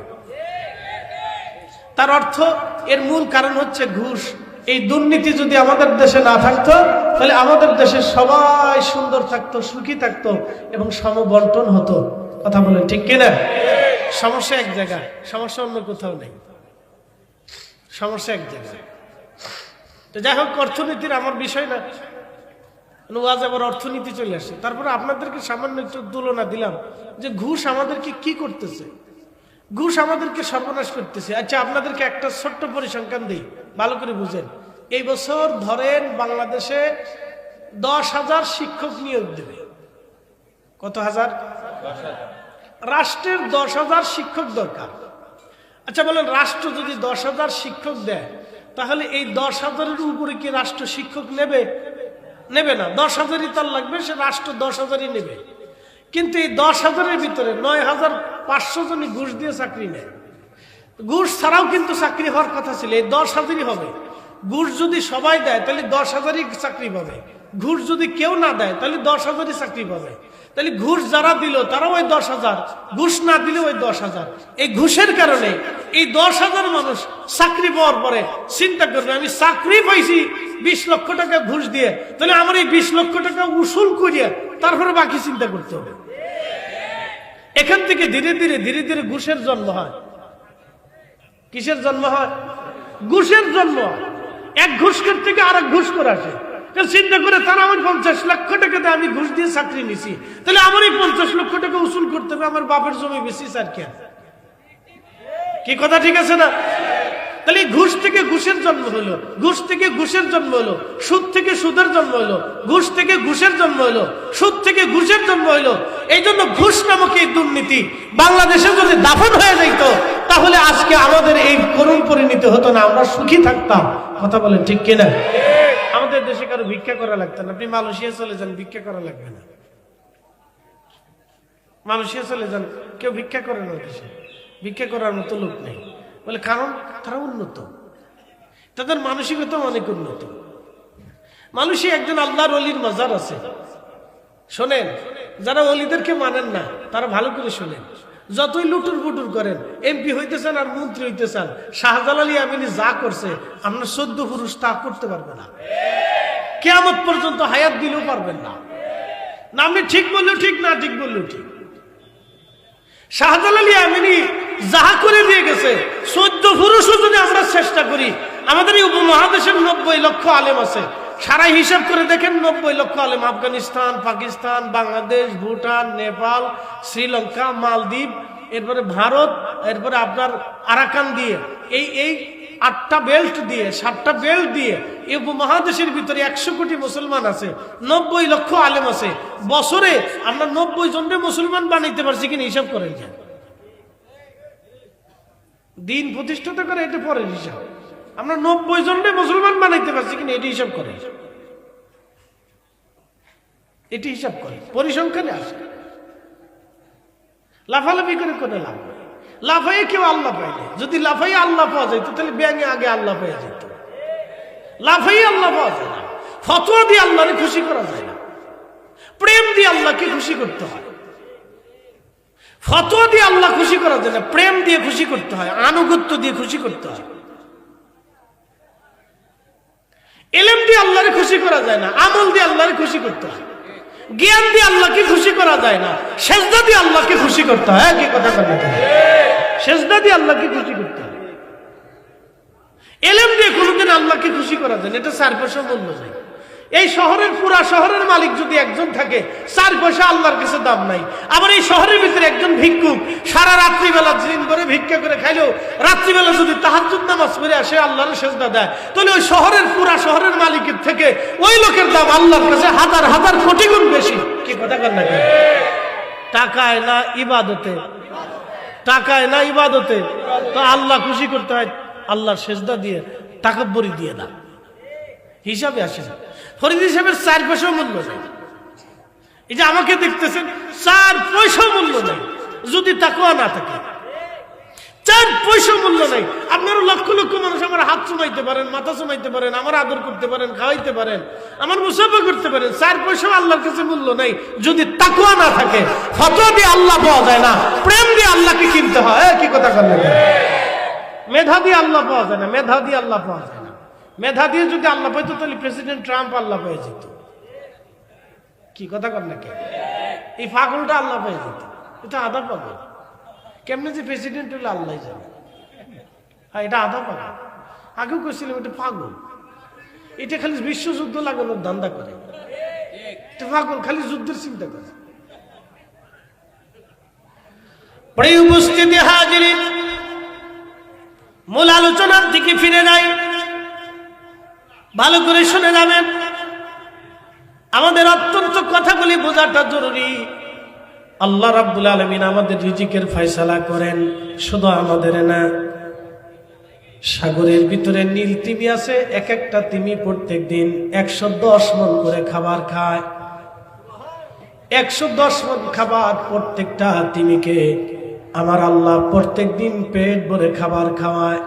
তার অর্থ এর মূল কারণ হচ্ছে ঘুষ। এই দুর্নীতি যদি আমাদের দেশে না থাকতো তাহলে আমাদের দেশে সবাই সুন্দর থাকতো, সুখী থাকতো এবং সমবন্টন হতো। কথা বলেন ঠিক কিনা? সমস্যা এক জায়গায়, সমস্যা অন্য কোথাও নেই। সমস্যা এক জায়গায়। তো যাই হোক, অর্থনীতির আমার বিষয় না, ওয়াজ আবার অর্থনীতি চলে আসে। তারপরে আপনাদেরকে সামান্য একটু তুলনা দিলাম যে ঘুষ আমাদেরকে কি করতেছে। ঘুষ আমাদেরকে সর্বনাশ করতেছে। আচ্ছা, আপনাদেরকে একটা ছোট্ট পরিসংখ্যান দিই, ভালো করে বুঝেন। এই বছর ধরেন বাংলাদেশে 10,000 শিক্ষক নিয়োগ দেবে। কত হাজার? রাষ্ট্রের 10,000 শিক্ষক দরকার। আচ্ছা বলেন, রাষ্ট্র যদি 10,000 শিক্ষক দেয় তাহলে এই 10,000-এর উপরে কি রাষ্ট্র শিক্ষক নেবে? নেবে না। 10,000-ই তার লাগবে, সে রাষ্ট্র 10,000-ই নেবে। কিন্তু এই 10,000-এর ভিতরে 9,500 জনই ঘুষ দিয়ে চাকরি নেয়। ঘুষ ছাড়াও কিন্তু চাকরি হওয়ার কথা ছিল, এই 10,000-ই হবে। ঘুষ যদি সবাই দেয় তাহলে 10,000-ই চাকরি পাবে। ঘুষ যদি কেউ না দেয় তাহলে 10,000-ই চাকরি পাবে। তাহলে ঘুষ যারা দিল তারাও ওই 10,000, ঘুষ না দিলে ওই 10,000। এই ঘুষের কারণে এই 10,000 মানুষ চাকরি পাওয়ার পরে চিন্তা করবে, আমি চাকরি পাইছি 20 লক্ষ টাকা ঘুষ দিয়ে, তাহলে আমার এই 20 লক্ষ টাকা উসুল করিয়া তারপরে বাকি চিন্তা করতে হবে। এখান থেকে ধীরে ধীরে ঘুষের জন্ম হয়। কিসের জন্ম হয়? ঘুষের জন্ম। এক ঘুষখোর থেকে আরেক ঘুষখোর আসে। চিন্তা করে, তারা আমার 50 লক্ষ টাকা দিয়ে আমি ঘুষ দিয়ে চাকরি নিছি, তাহলে আমার এই 50 লক্ষ টাকা উসুল করতে হবে আমার বাপের জমি বেশি স্যার। কি কথা ঠিক আছে না? তাহলে ঘুষ থেকে ঘুষের জন্ম হলো, ঘুষ থেকে ঘুষের জন্ম হলো, সুদ থেকে সুদের জন্ম হলো, ঘুষ থেকে ঘুষের জন্ম হলো, সুদ থেকে ঘুষের জন্ম হলো। এই জন্য ঘুষ নামক এই দুর্নীতি বাংলাদেশে যদি দাফন হয়ে যাইতো তাহলে আজকে আমাদের এই করুণ পরিণতি হতো না, আমরা সুখী থাকতাম। কথা বলেন ঠিক কিনা? আমাদের দেশে কারো ভিক্ষা করা লাগতো না। আপনি মালয়েশিয়া চলে যান, ভিক্ষা করা লাগবে না। মানুষে চলে যান, কেউ ভিক্ষা করে না, দেশে ভিক্ষা করার মতো লোক নেই। বলে কারণ তারা উন্নত, তাদের মানসিকতা অনেক উন্নত। মানুষই একজন আল্লাহর ওলির মাজার আছে। শোনেন, যারা ওলিদেরকে মানেন না তারা ভালো করে শোনেন। যতই লুটুর পুটুর করেন, এমপি হইতে চান আর মন্ত্রী হইতে চান, শাহজালাল ইয়ামিনী যা করছে আমরা 14 পুরুষ তা করতে পারবে না, কিয়ামত পর্যন্ত হায়াত দিলেও পারবেন না। না আপনি ঠিক বললেও ঠিক, না ঠিক বললেও ঠিক। শাহজালাল ইয়ামিনী যা করে দিয়ে গেছে, 14 পুরুষও যদি আমরা চেষ্টা করি, আমাদের এই উপমহাদেশের 90 লক্ষ আলেম আছে, সারা হিসাব করে দেখেন 90 লক্ষ আলেম আফগানিস্তান, পাকিস্তান, বাংলাদেশ, ভুটান, নেপাল, শ্রীলঙ্কা, মালদ্বীপ, এরপরে ভারত, এরপরে আপনার আরাকান দিয়ে এই 8টা বেল্ট দিয়ে 7টা বেল্ট দিয়ে এই উপমহাদেশের ভিতরে 100 কোটি মুসলমান আছে, 90 লক্ষ আলেম আছে। বছরে আমরা 90 জনের মুসলমান বানাইতে পারছি কিনা হিসাব করেন। দিন প্রতিষ্ঠাতা করে এটা পরের হিসাব। আমরা 90 জনের মুসলমান বানাইতে পারছি কিনা এটি হিসাব করে, এটি হিসাব করে পরিসংখ্যানে আসে। লাফালাফি করে কোনো লাভ নেই। লাফাইয়ে কেউ আল্লাহ পায় না। যদি লাফাইয়ে আল্লাহ পাওয়া যায় তাহলে ব্যাঙে আগে আল্লাহ পেয়ে যেত। লাফাইয়ে আল্লাহ পাওয়া যায় না। ফতোয়া দিয়ে আল্লাহকে খুশি করা যায় না। প্রেম দিয়ে আল্লাহকে খুশি করতে হয়। ফতোয়া দিয়ে আল্লাহ খুশি করা যায় না, প্রেম দিয়ে খুশি করতে হয়, আনুগত্য দিয়ে খুশি করতে হয়। ইলম দিয়ে আল্লাহকে খুশি করা যায় না, আমল দিয়ে আল্লাহকে খুশি করতে হয়। জ্ঞান দিয়ে আল্লাহকে খুশি করা যায় না, সেজদা দিয়ে আল্লাহকে খুশি করতে হয়। কি কথা বলেন? সেজদা দিয়ে আল্লাহকে খুশি করতে হয়। ইলম দিয়ে কোনোদিন আল্লাহকে খুশি করা যায় না, এটা 4 পয়সা মূল্য যায়। এই শহরের পুরা শহরের মালিক যদি একজন থাকে, 4 পয়সা আল্লাহর কাছে দাম নাই। আবার এই শহরের ভিতরে একজন ভিক্ষুক সারা রাত্রিবেলা দিন করে ভিক্ষা করে খাইলেও রাত্রিবেলা যদি তাহাজ্জুদ নামাজ পড়ে আসে আল্লাহর সেজদা দেয়, তাহলে ওই শহরের পুরা শহরের মালিকের থেকে ওই লোকের দাম আল্লাহর কাছে হাজার হাজার কোটি গুণ বেশি। কি কথা বলেন না? টাকায় না ইবাদতে, টাকায় না ইবাদতে। তো আল্লাহ খুশি করতে হয় আল্লাহর সেজদা দিয়ে, তাকাব্বুরি দিয়ে না, হিসাবে আসে না। ফরিদ হিসাবের 4 পয়সা মূল্য নেই। এই যে আমাকে দেখতেছেন, 4 পয়সা মূল্য নেই যদি তাকওয়া না থাকে। 4 পয়সা মূল্য নেই। আপনারা লক্ষ লক্ষ মানুষ আমার হাত চুমাইতে পারেন, মাথা চুমাইতে পারেন, আমার আদর করতে পারেন, খাওয়াইতে পারেন, আমার মুসাফা করতে পারেন, 4 পয়সা আল্লাহর কাছে মূল্য নেই যদি তাকওয়া না থাকে। ফতোয়া দিয়ে আল্লাহ পাওয়া যায় না, প্রেম দিয়ে আল্লাহকে কিনতে হয়। কি কথা বলেন? মেধা দিয়ে আল্লাহ পাওয়া যায় না, মেধা দিয়ে আল্লাহ পাওয়া যায় না। মেধা দিয়ে যদি আল্লাহ পাইতো তাহলে প্রেসিডেন্ট ট্রাম্প আল্লাহ পেয়ে যেত। কি কথা কর নাকি? এই পাগলটা আল্লাহ পেয়ে যেত। এটা আধা পাগল। কেমনে যে প্রেসিডেন্ট হলে আল্লাহ জানে। হ্যাঁ, এটা আধা পাগল। আগেও কইছিলাম এটা পাগল। এটা খালি বিশ্বযুদ্ধ লাগানোর ধান্দা করে। এটা পাগল, খালি যুদ্ধের চিন্তা করে। প্রিয় উপস্থিতি হাজিরিন, মূল আলোচনার দিকে ফিরে যাই। ভালো করে শুনে যাবেন। আমাদের অত্যন্ত কথাগুলি বোঝাটা জরুরি। আল্লাহ রাব্বুল আলামিন আমাদের রিজিকের ফয়সালা করেন, শুধু আমাদের না। সাগরের ভিতরে নীল তিমি আছে, এক একটা তিমি প্রত্যেক দিন 110 মণ করে খাবার খায়। 110 মণ খাবার প্রত্যেকটা তিমিকে আমার আল্লাহ প্রত্যেক দিন পেট ভরে খাবার খাওয়ায়।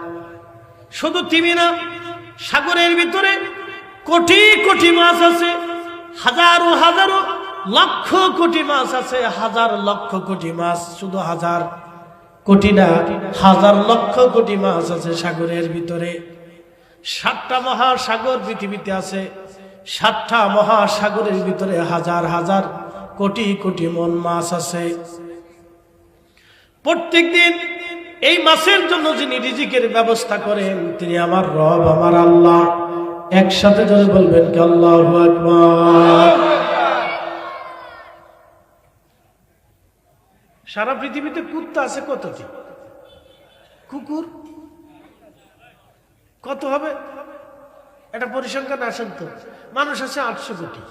শুধু তিমি না, সাগরের ভিতরে কোটি কোটি মাছ আছে, হাজারো হাজারো লক্ষ কোটি মাছ আছে, হাজার লক্ষ কোটি মাছ, শুধু হাজার কোটি না, হাজার লক্ষ কোটি মাছ আছে সাগরের ভিতরে। 7টা মহাসাগর পৃথিবীতে আছে। 7টা মহাসাগরের ভিতরে হাজার হাজার কোটি কোটি মন মাছ আছে। প্রত্যেক দিন এই মাছের জন্য যিনি রিজিকের ব্যবস্থা করেন তিনি আমার রব, আমার আল্লাহ। একসাথে যদি বলবেন কি আল্লাহু আকবার। সারা পৃথিবীতে কুত্তা আছে কতটি? কুকুর কত হবে? এটা পরিসংখ্যান আসেন তো। মানুষ আছে 800 কোটি,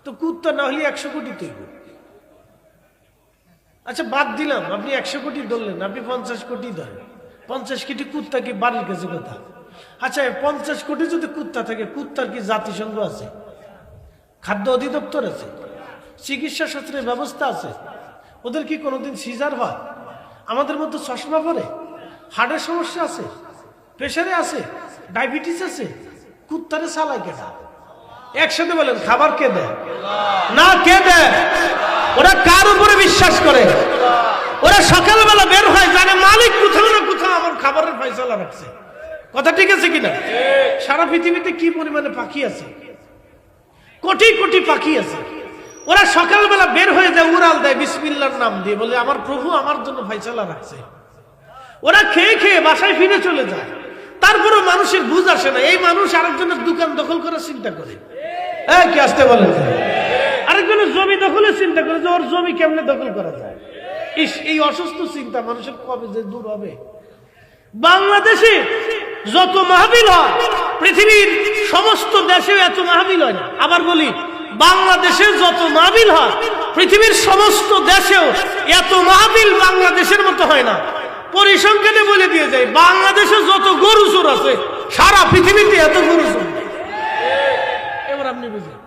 তো কুত্তা না হলে 100 কোটি তৈরি। আচ্ছা বাদ দিলাম, আপনি 100 কোটি ধরলেন, আপনি 50 কোটি ধরেন। 50 কোটি কুত্তা কি বাড়ির কাছে কথা? আচ্ছা 50 কোটি যদি কুত্তা থাকে, কুত্তার কি জাতিসংঘ আছে? খাদ্য অধিদপ্তর আছে? চিকিৎসা শাস্ত্রের ব্যবস্থা আছে? ওদের কি কোনোদিন সিজার হয়? আমাদের মতো চশমা পরে? হার্টের সমস্যা আছে, প্রেশারে আছে, ডায়াবেটিস আছে, কুত্তারে চালায় কেটা? একসাথে বলেন, খাবার কে দেয়? না, কে দেয়? ওরা কার উপরে বিশ্বাস করে? ওরা সকালবেলা বের হয়, জানে মালিক কোথাও না কোথাও আমার খাবারের ফয়সালা রাখছে। কথা ঠিক আছে কিনা? সারা পৃথিবীতে কি পরিমাণে পাখি আছে, কোটি কোটি পাখি আছে। ওরা সকালবেলা বের হয়ে যায়, উড়াল দেয় বিসমিল্লাহর নাম দিয়ে, বলে আমার প্রভু আমার জন্য ফয়সালা রাখছে। ওরা খেয়ে খেয়ে বাসায় ফিরে চলে যায়। তারপরে মানুষের বুঝ আসে না, এই মানুষ আরেকজনের দোকান দখল করার চিন্তা করে। কি আসতে বলেন? আরেকজনের জমি দখলের চিন্তা করে যে ওর জমি কেমনে দখল করা যায়। এই অসুস্থ চিন্তা মানুষের কবে যে দূর হবে? বাংলাদেশে যত মাহফিল হয়, পৃথিবীর সমস্ত দেশে এত মাহফিল হয় না। আবার বলি, বাংলাদেশে যত মাহফিল হয়, পৃথিবীর সমস্ত দেশেও এত মাহফিল বাংলাদেশের মতো হয় না। পরিসংখ্যানে বলে দিয়ে যায়, বাংলাদেশে যত গরু চোর আছে, সারা পৃথিবীতে এত গরু চোর। এবার আপনি বুঝেন,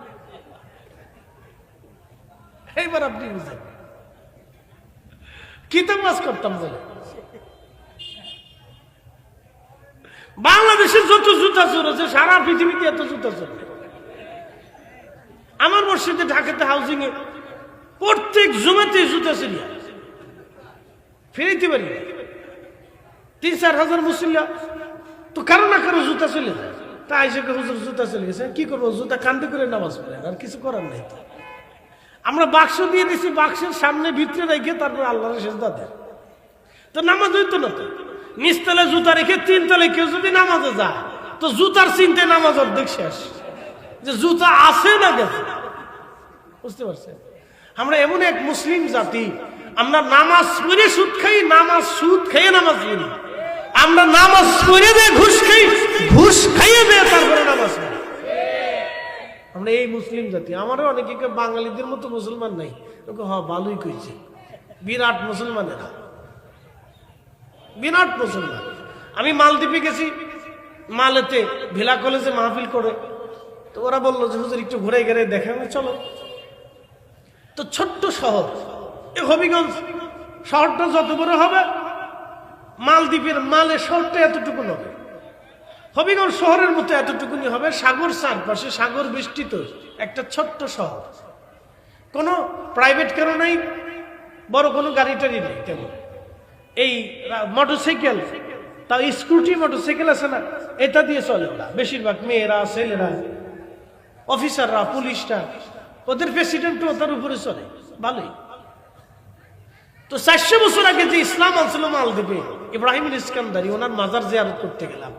এইবার আপনি বুঝেন কি তামাজ করতাম বলে। বাংলাদেশের যত জুতা চোর আছে, সারা পৃথিবীতে এত জুতা চোর। আমার মসজিদে ঢাকাতে হাউজিং এ প্রত্যেক জুমাতে জুতা চুরিয়া ফিরাইতে পারি। ৩-৪ হাজার মুসল্লি তো কারো না কারো জুতা চলে যায়। তা আইসে হুজুর জুতা চলে গেছে, কি করবো? জুতা কান্দে করে নামাজ পড়েন, আর কিছু করার নাই। আমরা বাক্স দিয়ে দিছি, বাক্সের সামনে ভিতরে রেখে তারপর আল্লাহর সেজদা দেয়। তো নামাজ হইতো না। তো নিচতলে জুতা রেখে 3 তলে কেউ যদি নামাজে যায়, তো জুতার চিন্তায় নামাজ অর্ধেক শেষ, যে জুতা আছে না গেছে। বুঝতে পারছেন? আমরা এমন এক মুসলিম জাতি, আমরা নামাজ পড়ে সুদ খাই, নামাজ সুদ খাইয়ে নামাজ পড়ি। আমরা নামাজ পড়ে দিয়ে ঘুষ খাই, ঘুষ খাইয়ে দিয়ে তারপরে নামাজ পড়ি। আমরা এই মুসলিম জাতি। আমারও অনেকে বাঙালিদের মতো মুসলমান নাই। হ্যাঁ, ভালোই কইছে, বিরাট মুসলমানেরা, বিরাট মুসলমান। আমি মালদ্বীপে গেছি, মালেতে ভিলা কলেজে মাহফিল করে। তো ওরা বললো যে হুজুর একটু ঘুরে ঘুরে দেখেন, চলো। তো ছোট্ট শহর এই হবিগঞ্জ শহরটা যত বড় হবে, মালদ্বীপের মালের শহরটা এতটুকু হবে। হবিগঞ্জ শহরের মতো এতটুকুনি হবে, সাগর চারপাশে, সাগর বেষ্টিত একটা ছোট্ট শহর। কোনো প্রাইভেট কারও নাই, বড় কোনো গাড়ি টাড়ি নেই। কেমন এই মোটরসাইকেল, তাও স্কুটি মোটরসাইকেল আছে না, এটা দিয়ে চলে ওরা। বেশিরভাগ মেয়েরা, ছেলেরা, অফিসাররা, পুলিশরা, ওদের প্রেসিডেন্ট ওটার উপরে চলে। ভালোই তো। 400 বছর আগে যে ইসলাম আনছিল মালদ্বীপে, ইব্রাহিম ইস্কান্দারি, ওনার মাজার জিয়ারত করতে গেলাম।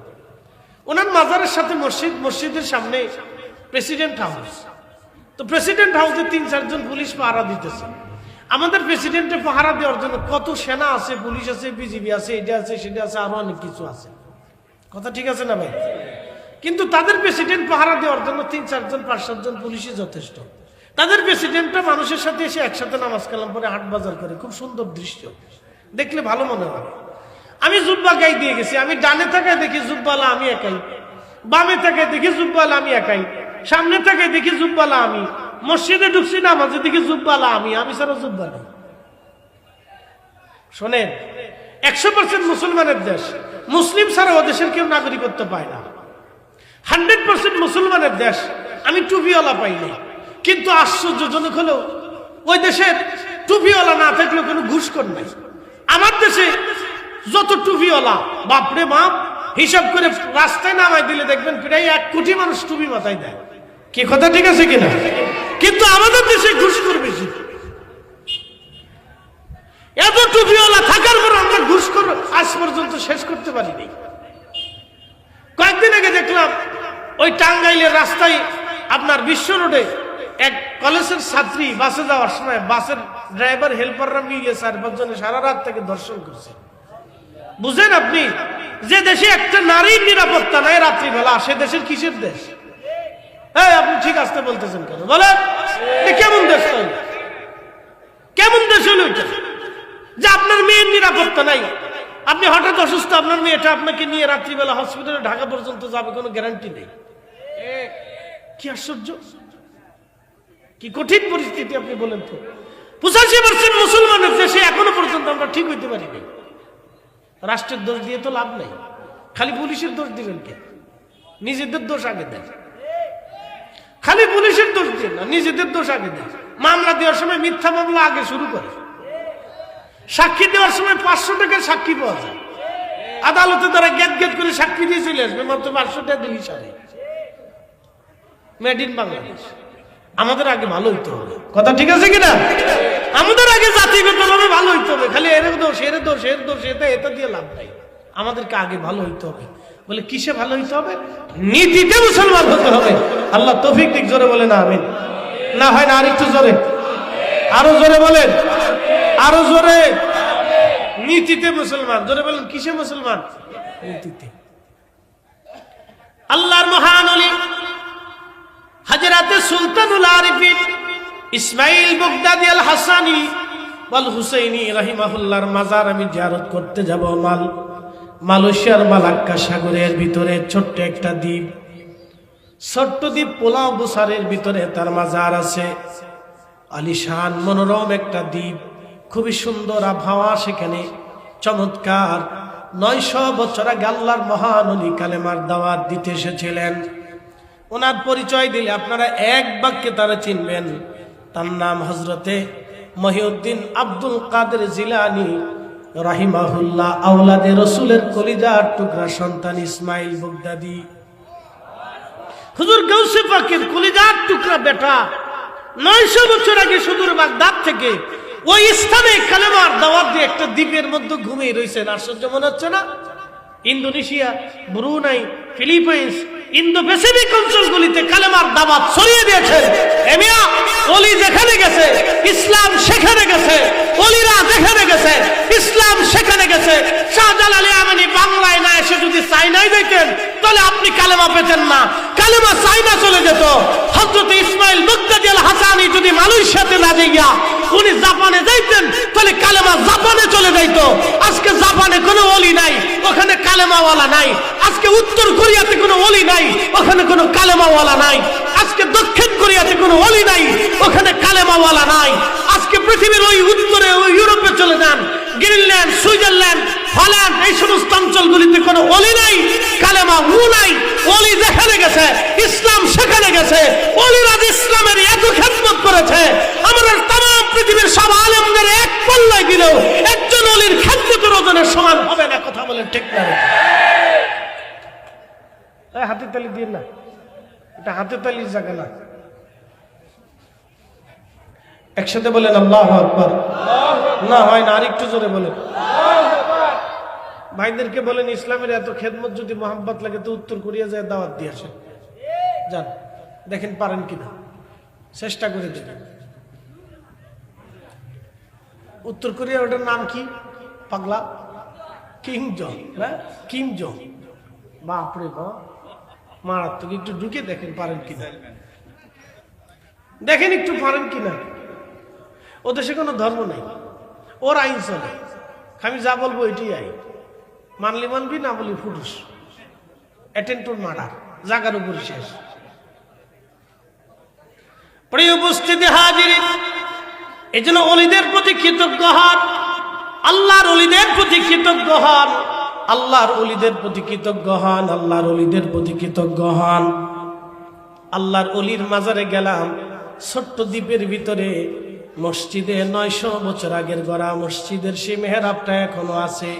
ওনার মাজারের সাথে মসজিদ, মসজিদের সামনে প্রেসিডেন্ট হাউস। তো প্রেসিডেন্ট হাউসে 3-4 জন পুলিশ পাহারা দিতেছে। আমাদের প্রেসিডেন্টে পাহারা দেওয়ার জন্য কত সেনা আছে, পুলিশ আছে, বিজিবি আছে, এটা আছে, সেটা আছে, আরো অনেক কিছু আছে। কথা ঠিক আছে না ভাই? কিন্তু তাদের প্রেসিডেন্ট পাহারা দেওয়ার জন্য 3-4 জন, 5-7 জন পুলিশই যথেষ্ট। তাদের প্রেসিডেন্টটা মানুষের সাথে এসে একসাথে নামাজ কালাম পরে হাট বাজার করে, খুব সুন্দর দৃশ্য, দেখলে ভালো মনে হয়। আমি জুব্বা গাই দিয়ে গেছি, আমি ডানে তাকায় দেখি জুব্বালা আমি একাই, বামে তাকায় দেখি জুব্বালা আমি একাই, সামনে তাকায় দেখি জুব্বালা আমি, মসজিদে ঢুকছি নামাজে দেখি জুব্বালা আমি ছাড়া জুব্বা নেই। শোনেন, 100% মুসলমানের দেশ, মুসলিম ছাড়া ও দেশের কেউ নাগরিকত্ব পায় না। 100% মুসলমানের দেশ, আমি টুপিওয়ালা পাই নাই। কিন্তু আশ্চর্যজনক হলো, ওই দেশের টুপিওয়ালা না থাকলেও কোনো ঘুষখোর নাই। আমার দেশে যত টুপিওয়ালা, বাপরে বাপ, হিসাব করে রাস্তায় নামাই দিলে দেখবেন প্রায় 1 কোটি মানুষ টুপি মাথায় দেয়। কি কথা ঠিক আছে কিনা? কিন্তু আমাদের দেশে ঘুষখোর বেশি। এত টুপিওয়ালা থাকার পর আমরা ঘুষখোর আজ পর্যন্ত শেষ করতে পারিনি। কয়েকদিন আগে দেখলাম ওই টাঙ্গাইলের রাস্তায়, আপনার বিশ্ব রোডে, এক কলেজের ছাত্রী বাসে যাওয়ার সময় বাসের ড্রাইভার হেল্পাররা মিলে 4-5 জনে সারা রাত থেকে ধর্ষণ করছে। বুঝেন আপনি, যে দেশে একটা নারীর নিরাপত্তা নাই রাত্রিবেলা, সে দেশের কিসের দেশ? হ্যাঁ, আপনি ঠিক আসতে বলতেছেন কেন বলেন? কেমন দেশ? কেমন দেশ হলো এটা, যে আপনার মেয়ের নিরাপত্তা নাই? আপনি হঠাৎ অসুস্থ, আপনার মেয়েটা আপনাকে নিয়ে রাত্রিবেলা হসপিটালে ঢাকা পর্যন্ত যাবে, কোনো গ্যারান্টি নেই। কি আশ্চর্য, কি কঠিন পরিস্থিতি আপনি বলেন তো। 85% মুসলমানের দেশে এখনো পর্যন্ত আমরা ঠিক হইতে পারিনি। রাষ্ট্রের দোষ দিয়ে তো লাভ নেই, খালি পুলিশের দোষ দিবেন কে? নিজেদের দোষ আগে দেন। খালি পুলিশের দোষ দেন না, নিজেদের দোষ আগে দেন। মামলা দেওয়ার সময় মিথ্যা মামলা আগে শুরু করে, সাক্ষী দেওয়ার সময় 500 টাকার সাক্ষী পাওয়া যায়, আদালতে তারা গেট গেট করে সাক্ষী দিয়ে চলে আসবে, মাত্র 500 টাকা দিলি সারে। Made in Bangladesh. আমাদের আগে ভালো হইতে হবে, কথা ঠিক আছে কিনা? আমাদের আগে জাতিগতভাবে ভালো হইতে হবে। খালি এর দোষ এর দোষ এর দোষ, এটা দিয়ে লাভ নাই। আমাদেরকে আগে ভালো হইতে হবে। বলে কিসে ভালো হইতে হবে? নীতিতে মুসলমান হতে হবে। আল্লাহ তৌফিক দিক, জোরে বলে না আমিন। না হয় না আরেকটু জোরে, আরো জোরে বলেন, আরো জোরে। নীতিতে মুসলমান, জোরে বলেন কিসে মুসলমান? নীতিতে। আল্লাহর মহান ওলি হযরতে সুলতানুল আরিফিন ইসমাইল বাগদাদি আল হাসানি ওয়াল হুসাইনি রাহিমাহুল্লাহর মাজার আমি জিয়ারত করতে যাব। মালয়েশিয়ার মালাক্কা সাগরের ভিতরে ছোট্ট একটা দ্বীপ, ছোট্ট দ্বীপ পোলাও বুসারের ভিতরে তার মাজার আছে। আলিশান মনোরম একটা দ্বীপ, খুবই সুন্দর আবহাওয়া সেখানে, চমৎকার। 900 বছর আগে আল্লাহর মহান ওলি কালেমার দাওয়াত দিতে এসেছিলেন। ওনার পরিচয় দিলে আপনারা এক বাক্যে তারা চিনবেন। তার নাম হযরতে মহিউদ্দিন আব্দুল কাদের জিলানী রাহিমাহুল্লাহ, আওলাদে রসুলের কলিজার টুকরা সন্তান ইসমাইল বাগদাদি। হুজুর গাউসে পাকের কলিজার টুকরা বেটা 900 বছর আগে সুদূর বাগদাদ থেকে ওই স্থানে কালেমার দাওয়াত দিয়ে একটা দ্বীপের মধ্যে ঘুমিয়ে রয়েছেন। আশ্চর্য মনে হচ্ছে না? Indonesia, Brunei, Philippines, Indo Pacific অঞ্চলগুলিতে কালেমার দাওয়াত ছড়িয়ে দিয়েছেন। এমিয়া ওলি যেখানে গেছে ইসলাম সেখানে গেছে, ওলিরা যেখানে গেছে ইসলাম সেখানে গেছে। শাহজালাল ইয়ামানি বাংলায় না এসে যদি চাইনায় যেতেন তাহলে আপনি কালেমা পেতেন না, কালেমা চাইনা চলে যেত। হযরত ইসমাইল বাগদাদি আল হাসানি যদি মালয়েশিয়াতে না যাইয়া উনি জাপানে যাইতেন তাহলে কালেমা জাপানে চলে যাইত। আজকে জাপানে কোনো ওলি নাই, ওখানে কালেমাওয়ালা নাই। আজকে উত্তর কোরিয়াতে কোনো ওলি নাই, ওখানে কোনো কালেমাওয়ালা নাই। আজকে দক্ষিণ কোরিয়াতে কোনো ওলি নাই, ওখানে কালেমাওয়ালা নাই। আজকে পৃথিবীর ওই উত্তরে ওই ইউরোপে চলে যান, গ্রিনল্যান্ড, সুইজারল্যান্ড, হল্যান্ড, এই সমস্ত অঞ্চলগুলিতে কোনো ওলি নাই, কালেমা নাই। ওলি যেখানে গেছে ইসলাম সেখানে গেছে। ওলিরা ইসলামের এত খেদমত করেছে, আমাদের তাম পৃথিবীর সব আলেমদের এক পাল্লায় দিলেও একজন ওলির খেদমতের ওজনের সমান হবে না। কথা বলেন ঠিক না? হাতের তালি দিয়ে না, এটা হাতের তালির জায়গা না। একসাথে বলেন আল্লাহু আকবার। না হয় না, আরেকটু জোরে বলেন। ভাইদেরকে বলেন ইসলামের এত খেদমত যদি মোহাম্মত লাগে তো উত্তর কোরিয়া যায় দাওয়াত দিয়ে আসেন, যান, দেখেন পারেন কিনা, চেষ্টা করে দেখেন। উত্তর কোরিয়া, ওটার নাম কি পাগলা? কিম জং, হ্যাঁ কিম জং। বাপরে বাপ, মারাত্মক। একটু ঢুকে দেখেন পারেন কিনা, দেখেন একটু পারেন কিনা। ও দেশে কোনো ধর্ম নেই, ওর আইন চলে। আমি যা বলবো এটাই আইন, মানলি মানবি, না বলি ফুটুস। অ্যাটেন্ড টু মার্ডার, জাগার উপর শেষ। প্রিয় উপস্থিতি হাজিরিন, এই জন্য ওলিদের প্রতি কৃতজ্ঞ হন, আল্লাহর ওলিদের প্রতি কৃতজ্ঞ হন, আল্লাহর ওলিদের প্রতি কৃতজ্ঞ হন, আল্লাহর ওলিদের প্রতি কৃতজ্ঞ হন। আল্লাহর ওলির মাজারে গেলাম, ছোট্ট দ্বীপের ভিতরে মসজিদে 900 বছর আগের গড়া মসজিদের সেই মেহরাবটা এখনো আছে।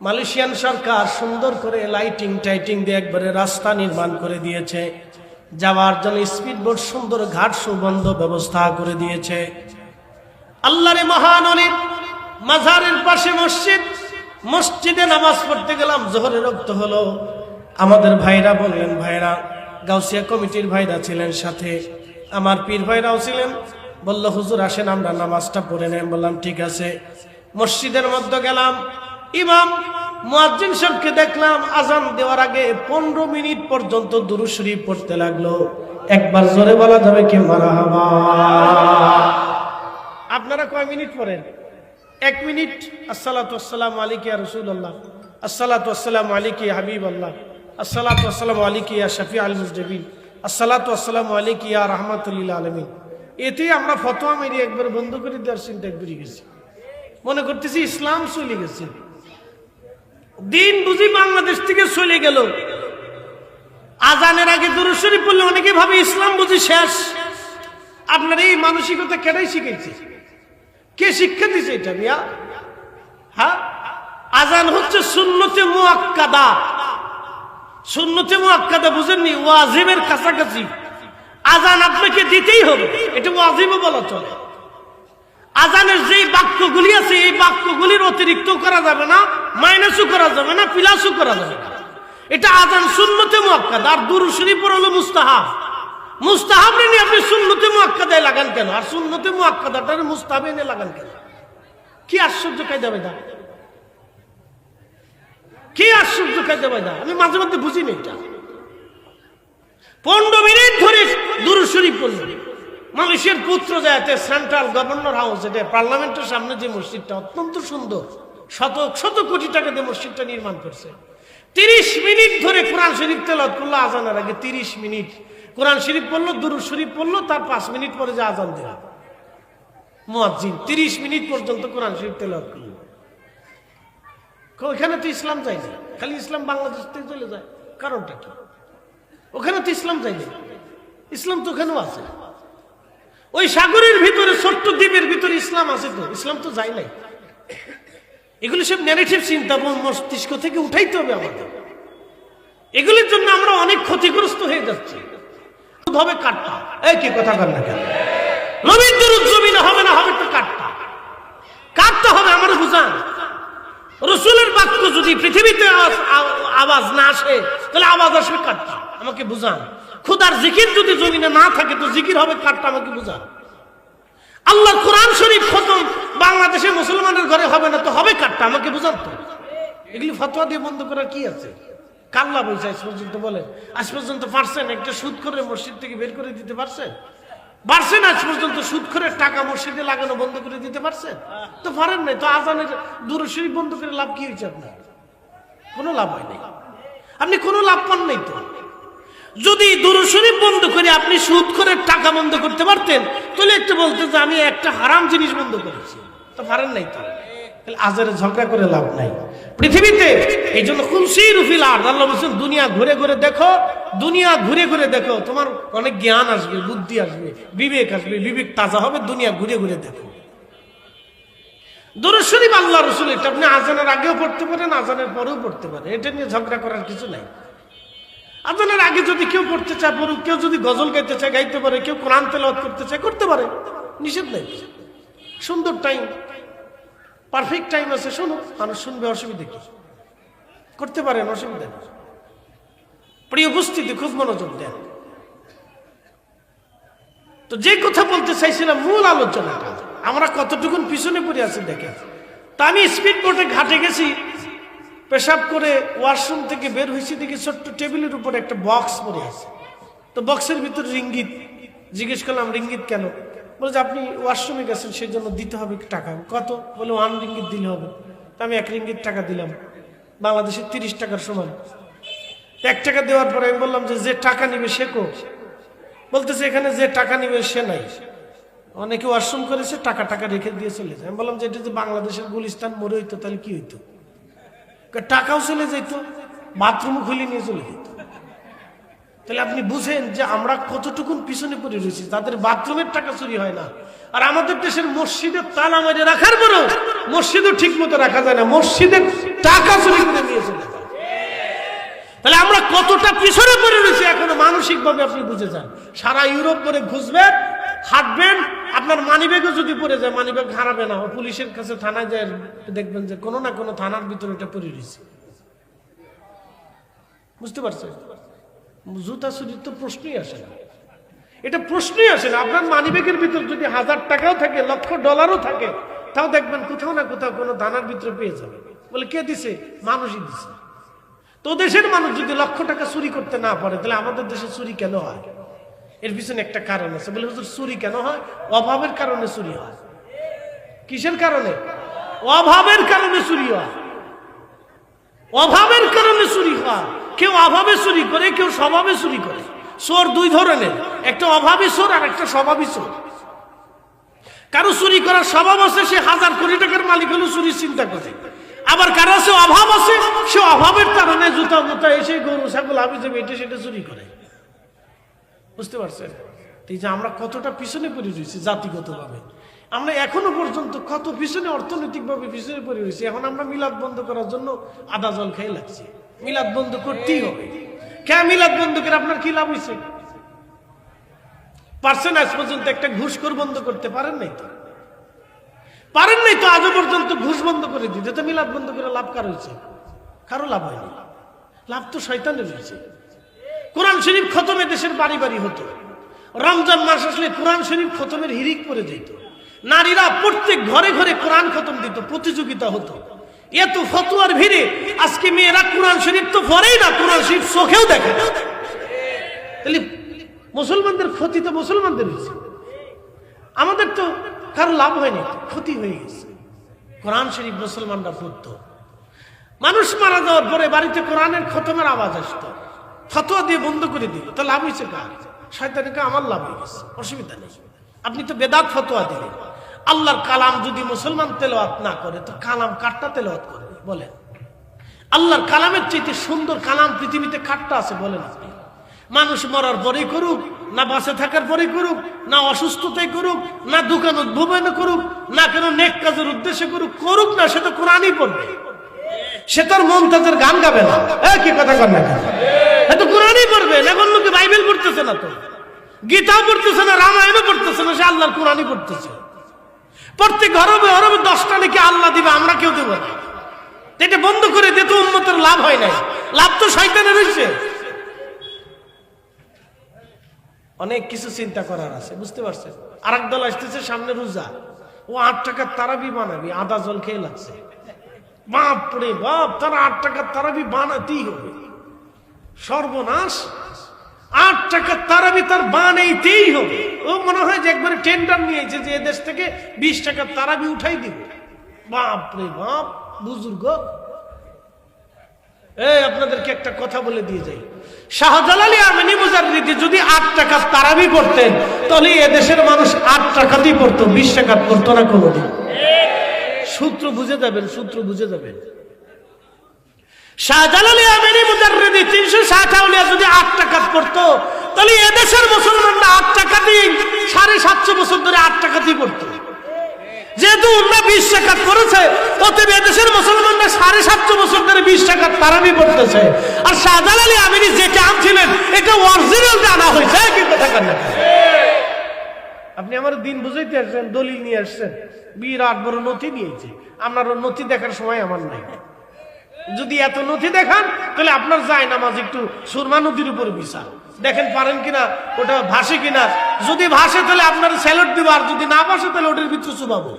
মালয়েশিয়ান সরকার সুন্দর করে লাইটিং টাইটিং দিয়ে একবারে রাস্তা নির্মাণ করে দিয়েছে, যাওয়ার জন্য স্পিড বোট, সুন্দর ঘাট সুবন্ধ ব্যবস্থা করে দিয়েছে। আল্লাহর মহান ওলির মাজারের পাশে মসজিদ, মসজিদে নামাজ পড়তে গেলাম, জোহরের রক্ত হলো। আমাদের ভাইরা বললেন, ভাইরা গাউসিয়া কমিটির ভাইরা ছিলেন সাথে, আমার পীর ভাইরাও ছিলেন। বলল হুজুর আসেন আমরা নামাজটা পড়ে নেন। বললাম ঠিক আছে। মসজিদের মধ্যে গেলাম, ইমাম মুয়াজ্জিন সাহেবকে দেখলাম আজান দেওয়ার আগে 15 মিনিট পর্যন্ত দুরূদ শরীফ পড়তে লাগলো। একবার জোরে বলা যাবে কি মারহাবা? আপনারা কয় মিনিট পড়েন? 1 মিনিট। আসসালাতু ওয়াসসালামু আলাইকা ইয়া রাসূলুল্লাহ, আসসালাতু ওয়াসসালামু আলাইকা ইয়া হাবিবাল্লাহ, আসসালাতু ওয়াসসালামু আলাইকা ইয়া শাফিউল মুজনিবিন, আসসালাতু ওয়াসসালামু আলাইকা ইয়া রাহমাতুল লিল আলামিন। এতেই আমরা ফতোয়া মেরে একবার বন্ধ করে দেওয়ার চিন্তা করে গেছি, মনে করতেছি ইসলাম চলে গেছে। দিন বুঝি বাংলাদেশ থেকে চলে গেল। আজানের আগে দুরূদ শরীফ পড়লে অনেকে ভাবে ইসলাম বুঝি শেষ। আপনার এই মানসিকতা কেটাই শিখেছে? কে শিক্ষা দিছে এটা মিয়া? হ্যাঁ, আজান হচ্ছে সুন্নতে মুআক্কাদা। সুন্নতে মুআক্কাদা বুঝেননি? ওয়াজিবের কাছাকাছি আজান আপনাকে দিতেই হবে, এটা ওয়াজিবও বলা চলে। আজানের যেই বাক্যগুলি আছে এই বাক্যগুলির অতিরিক্ত করা যাবে না, মাইনাসও করা যাবে না, প্লাসও করা যাবে না। এটা আজান সুন্নতে মুআক্কাদা। আর দুরূদ শরীফ পড়া হলো মুস্তাহাব। মুস্তাহাব নিয়ে আপনি সুন্নতে মুআক্কাদায় লাগান কেন? আর সুন্নতে মুআক্কাদাটার মুস্তাহাবে নিয়ে লাগান কেন? কি আশ্চর্য কায়দা বেদা, কি আশ্চর্য কায়দা বেদা! আমি মাঝে মধ্যে বুঝি না এটা। 15 মিনিট ধরে দুরূদ শরীফ পড়লেন। মানুষের পুত্র যাতে সেন্ট্রাল গভর্নর হাউস, এটা পার্লামেন্টের সামনে যে মসজিদটা অত্যন্ত সুন্দর, শত কোটি টাকা দিয়ে মসজিদটা নির্মাণ করছে। 30 মিনিট ধরে কোরআন শরীফ তেলাওয়াত করলো আজানের আগে। 30 মিনিট কোরআন শরীফ পড়লো, দুরূদ শরীফ পড়লো, তার 5 মিনিট পরে যে আজান দিল মুয়াজ্জিন, 30 মিনিট পর্যন্ত কোরআন শরীফ তেলাওয়াত করলো। ওখানে তো ইসলাম চাই না, খালি ইসলাম বাংলাদেশ থেকে চলে যায়। কারণটা কি? ওখানে তো ইসলাম চাই না, ইসলাম তো ওখানেও আছে। ওই সাগরের ভিতরে ছোট্ট দ্বীপের ভিতরে ইসলাম আছে, তো ইসলাম তো যায় নাই। এগুলো সব নেগেটিভ চিন্তা মস্তিষ্ক থেকে উঠাইতে হবে আমাদের। এগুলির জন্য আমরা অনেক ক্ষতিগ্রস্ত হয়ে যাচ্ছি। হবে কাটটা, এই কি কথা বল না কেন? নবীর দুরূদ জমিনে হবে না, হবে তো কাটটা। কাটতে হবে, আমার বুঝান। রাসূলের বাক্য যদি পৃথিবীতে আওয়াজ না আসে তাহলে আওয়াজ আসবে কাটটা, আমাকে বুঝান। খোদার জিকির যদি জমিনে না থাকে তো জিকির হবে কাটটা, আমাকে বুঝান। আল্লাহর কোরআন শরীফ খতম বাংলাদেশে মুসলমানের ঘরে হবে না তো হবে কাটটা, আমাকে বুঝান তো। এগুলি ফতোয়া দিয়ে বন্ধ করার কি আছে? কাল্লা বলছে আজ পর্যন্ত, বলেন আজ পর্যন্ত পারছেন একটা সুদ করে মসজিদ থেকে বের করে দিতে পারছেন? পারছেন আজ পর্যন্ত সুদ করে টাকা মসজিদে লাগানো বন্ধ করে দিতে পারছেন? তো পারেন নাই। তো আজানের দুরূদ শরীফ বন্ধ করে লাভ কি হয়েছে? আপনার কোনো লাভ হয় নাই, আপনি কোনো লাভ পান নাই। তো যদি দুরূদ শরীফ বন্ধ করে আপনি সুদ করে টাকা বন্ধ করতে পারতেন তাহলে একটু বলতেন যে আমি একটা হারাম জিনিস বন্ধ করেছি। তো পারেন নাই, তো আজারে ঝগড়া করে লাভ নাই পৃথিবীতে। এই জন্য কুলসির ফিল আরদ, আল্লাহ বলেছেন দুনিয়া ঘুরে ঘুরে দেখো, দুনিয়া ঘুরে ঘুরে দেখো, তোমার অনেক জ্ঞান আসবে, বুদ্ধি আসবে, বিবেক আসবে, বিবেক তাজা হবে। দুনিয়া ঘুরে ঘুরে দেখো। দুরূদ শরীফ আল্লাহ রাসূল, এটা আপনি আজানের আগেও পড়তে পারেন, আজানের পরেও পড়তে পারেন, এটা নিয়ে ঝগড়া করার কিছু নাই। আজানের আগে যদি কেউ পড়তে চায় পড়ুক, কেউ যদি গজল গাইতে চায় গাইতে পারে, কেউ কোরআন তেলাওয়াত করতে চায় করতে পারে, নিষেধ নাই। সুন্দর টাইম, পারফেক্ট টাইম আছে, শোনো, মানুষ শুনবে, অসুবিধা কি? করতে পারেন, অসুবিধা নেই। প্রিয় উপস্থিতি, খুব মনোযোগ দেন। তো যে কথা বলতে চাইছিলাম, মূল আলোচনাটা আমরা কতটুকুন পিছনে পড়ে আছি দেখেন। তা আমি স্পিড বোটে ঘাটে গেছি, পেশাব করে ওয়াশরুম থেকে বের হয়েছি, দেখি ছোট্ট টেবিলের উপর একটা বক্স পড়ে আছে। তো বক্সের ভিতর রিঙ্গিত। জিজ্ঞেস করলাম রিঙ্গিত কেন? বলে যে আপনি ওয়াশরুমে গেছেন সেই জন্য দিতে হবে টাকা। কত? বলে 1 রিঙ্গিত দিলে হবে। তো আমি 1 রিঙ্গিত টাকা দিলাম, বাংলাদেশের 30 টাকার সমান। 1 টাকা দেওয়ার পরে আমি বললাম যে টাকা নিবে সে কো? বলতেছে এখানে যে টাকা নিবে সে নাই, অনেকে ওয়াশরুম করেছে, টাকা রেখে দিয়ে চলে যায়। আমি বললাম যে এটা যে বাংলাদেশের গুলিস্তান মোড়ে হইতো তাহলে কি হইতো? টাকাও চলে যেত, বাথরুমও খুলে নিয়ে চলে যেত। তাহলে আপনি বুঝেন যে আমরা কতটুকুন পিছনে পড়ে রয়েছি। তাদের বাথরুমের টাকা চুরি হয় না, আর আমাদের দেশের মসজিদের তালা মেরে রাখার পরেও মসজিদও ঠিক মতো রাখা যায় না, মসজিদের টাকা চুরি করে নিয়ে চলে যায়। তাহলে আমরা কতটা পিছনে পড়ে রয়েছি এখনো মানসিক ভাবে আপনি বুঝে যান। সারা ইউরোপ পরে ঘুষবেন, হাঁটবেন, আপনার মানিব্যাগও যদি পড়ে যায় মানিব্যাগ হারাবে না, পুলিশের কাছে থানায় যায় দেখবেন যে কোনো না কোনো থানার ভিতরে এটা পড়ে রয়েছে। বুঝতে পারছেন? জুতা চুরির তো প্রশ্নই আসে না, এটা প্রশ্নই আসে না। আপনার মানিব্যাগের ভিতর যদি 1000 টাকাও থাকে, $1,00,000 থাকে, তাও দেখবেন কোথাও না কোথাও কোনো থানার ভিতরে পেয়ে যাবে। বলে কে দিছে? মানুষই দিছে। তো দেশের মানুষ যদি $1,00,000 টাকা চুরি করতে না পারে তাহলে আমাদের দেশে চুরি কেন হয়? এর পিছনে একটা কারণ আছে। বলে হুজুর চুরি কেন হয়? অভাবের কারণে চুরি হয়। কিসের কারণে? অভাবের কারণে চুরি হয়। অভাবের কারণে চুরি হয়। কেউ অভাবে চুরি করে, কেউ স্বভাবে চুরি করে। চোর 2 ধরনের, একটা অভাবী চোর আর একটা স্বভাবী চোর। কারো চুরি করার স্বভাব আছে, সে 1000 কোটি টাকার মালিক হলেও চুরির চিন্তা করে। আবার কারো আছে অভাব আছে, সে অভাবের কারণে জুতা মুতা এসে গরু ছাগল আমি যে এটা সেটা চুরি করে। বুঝতে পারছেন? এই যে আমরা কতটা পিছনে পড়ে রয়েছি জাতিগতভাবে, আমরা এখনো পর্যন্ত কত পিছনে, অর্থনৈতিকভাবে পিছনে পড়ে রয়েছি। এখন আমরা মিলাদ বন্ধ করার জন্য আদা জল খেয়ে লাগছি। মিলাদ বন্ধ করতেই হবে। কে মিলাদ বন্ধ করে আপনার কি লাভ হয়েছে? পারছেন আজ পর্যন্ত একটা ঘুষখোর বন্ধ করতে পারেন নাই তো? পারেন নাই তো আজও পর্যন্ত ঘুষ বন্ধ করে দিতে। তো মিলাদ বন্ধ করে লাভ কার হয়েছে? কারো লাভ হয়নি। লাভ তো শয়তানের হয়েছে। কোরআন শরীফ খতমে দেশের বাড়ি বাড়ি হতো। রমজান মাস আসলে কোরআন শরীফ খতমের হিরিক পড়ে যেত। নারীরা প্রত্যেক ঘরে ঘরে কোরআন খতম দিত, প্রতিযোগিতা হতো। এত ফতোয়ার ভিড়ে আজকে মেয়েরা কোরআন শরীফ তো পড়েই না, কোরআন শরীফ চোখেও দেখে না। তাহলে মুসলমানদের ক্ষতি তো মুসলমানদের হয়েছে, আমাদের তো কারো লাভ হয়নি, ক্ষতি হয়ে গেছে। কোরআন শরীফ মুসলমানরা পড়তো। মানুষ মারা যাওয়ার পরে বাড়িতে কোরআনের খতমের আওয়াজ আসতো, ফতোয়া দিয়ে বন্ধ করে দিল। তো লাভ হয়েছে কার? শয়তানকে আমার লাভ হয়ে গেছে, অসুবিধা নেই। আপনি তো বেদাত ফতোয়া দিলেন। আল্লাহর কালাম যদি মুসলমান তেলাওয়াত না করে তো কালাম কাটটা তেলাওয়াত করবে? বলেন। আল্লাহর কালামের চাইতে সুন্দর কালাম পৃথিবীতে কাটটা আছে? বলেন আপনি। মানুষ মরার পরেই করুক, না বাঁচে থাকার পরেই করুক, না অসুস্থতায় করুক, না দোকান উদ্ভাবনে করুক, না কেন নেক কাজের উদ্দেশ্যে করুক, করুক না, সে তো কোরআনই পড়বে। সে তার মুমতাজের গান গাবে না। কি কথা কর না, সে তো কোরআনই পড়বে। এখন লোকে বাইবেল পড়তেছে না, তো গীতা পড়তেছে না, রামায়ণও পড়তেছে না, সে আল্লাহর কোরআনই পড়তেছে। প্রত্যেক হরবে হরবে 10টা নাকি আল্লাহ দিবে, আমরা কেউ দেব না। এটা বন্ধ করে দিতে উম্মতের লাভ হয় নাই, লাভ তো শয়তানের হয়েছে। অনেক কিছু চিন্তা করার আছে, বুঝতে পারছেন? আরেক দল আসতেছে সামনে রোজা, ও 8 টাকার তারাবি বানাবি, আদা জল খেয়ে লাগছে। বাপ রে বাপ, তারা 8 টাকার তারাবি বানাতেই হবে। সর্বনাশ! 8 টাকার তারাবি তার বানাইতেই হবে। ও মনে হয় যে একবারে টেন্ডার নিয়েছে যে এদেশ থেকে 20 টাকার তারাবি উঠাই দিবে। বাপ রে বাপ, বুজুর্গ। আপনাদেরকে একটা কথা বলে দিয়ে যাই, শাহজালালী আমিনী মুজাররিদি যদি 8 টাকার তারাবি পড়তেন তাহলে এদেশের মানুষ 8 টাকাতেই পড়তো, 20 টাকা পড়তো না কোনোদিন। সূত্র বুঝে যাবেন, সূত্র বুঝে যাবেন। শাহজালালী আমিনী মুজাররিদি 360 আউলিয়া যদি 8 টাকা পড়তো তাহলে এদেশের মুসলমানরা 8 টাকাতেই 750 বছর ধরে 8 টাকাতেই পড়তো। যেহেতু উন্না 20 টাকা করেছে, অতএব এদেশের মুসলমানরা 750 বছর ধরে 20 টাকার তারাবি পড়তেছে। আর শাহজালালী আমিনী যেটা আনছিলেন এটা অরিজিনাল জানা হয়েছে। কি কথা কর না? আপনি আমার দিন বুঝাইতে আসছেন, দলিল নিয়ে আসছেন, বিরাট বড় নথি নিয়েছে। আপনার নথি দেখার সময় আমার নাই। যদি এত নথি দেখান তাহলে আপনার যায় নামাজ একটু সুরমা নদীর উপর বিচার দেখেন পারেন কিনা, ওটা ভাসে কিনা। যদি ভাসে তাহলে আপনার স্যালুট দিব, আর যদি না ভাসে তাহলে ওটার ভিতরে চুবাবো।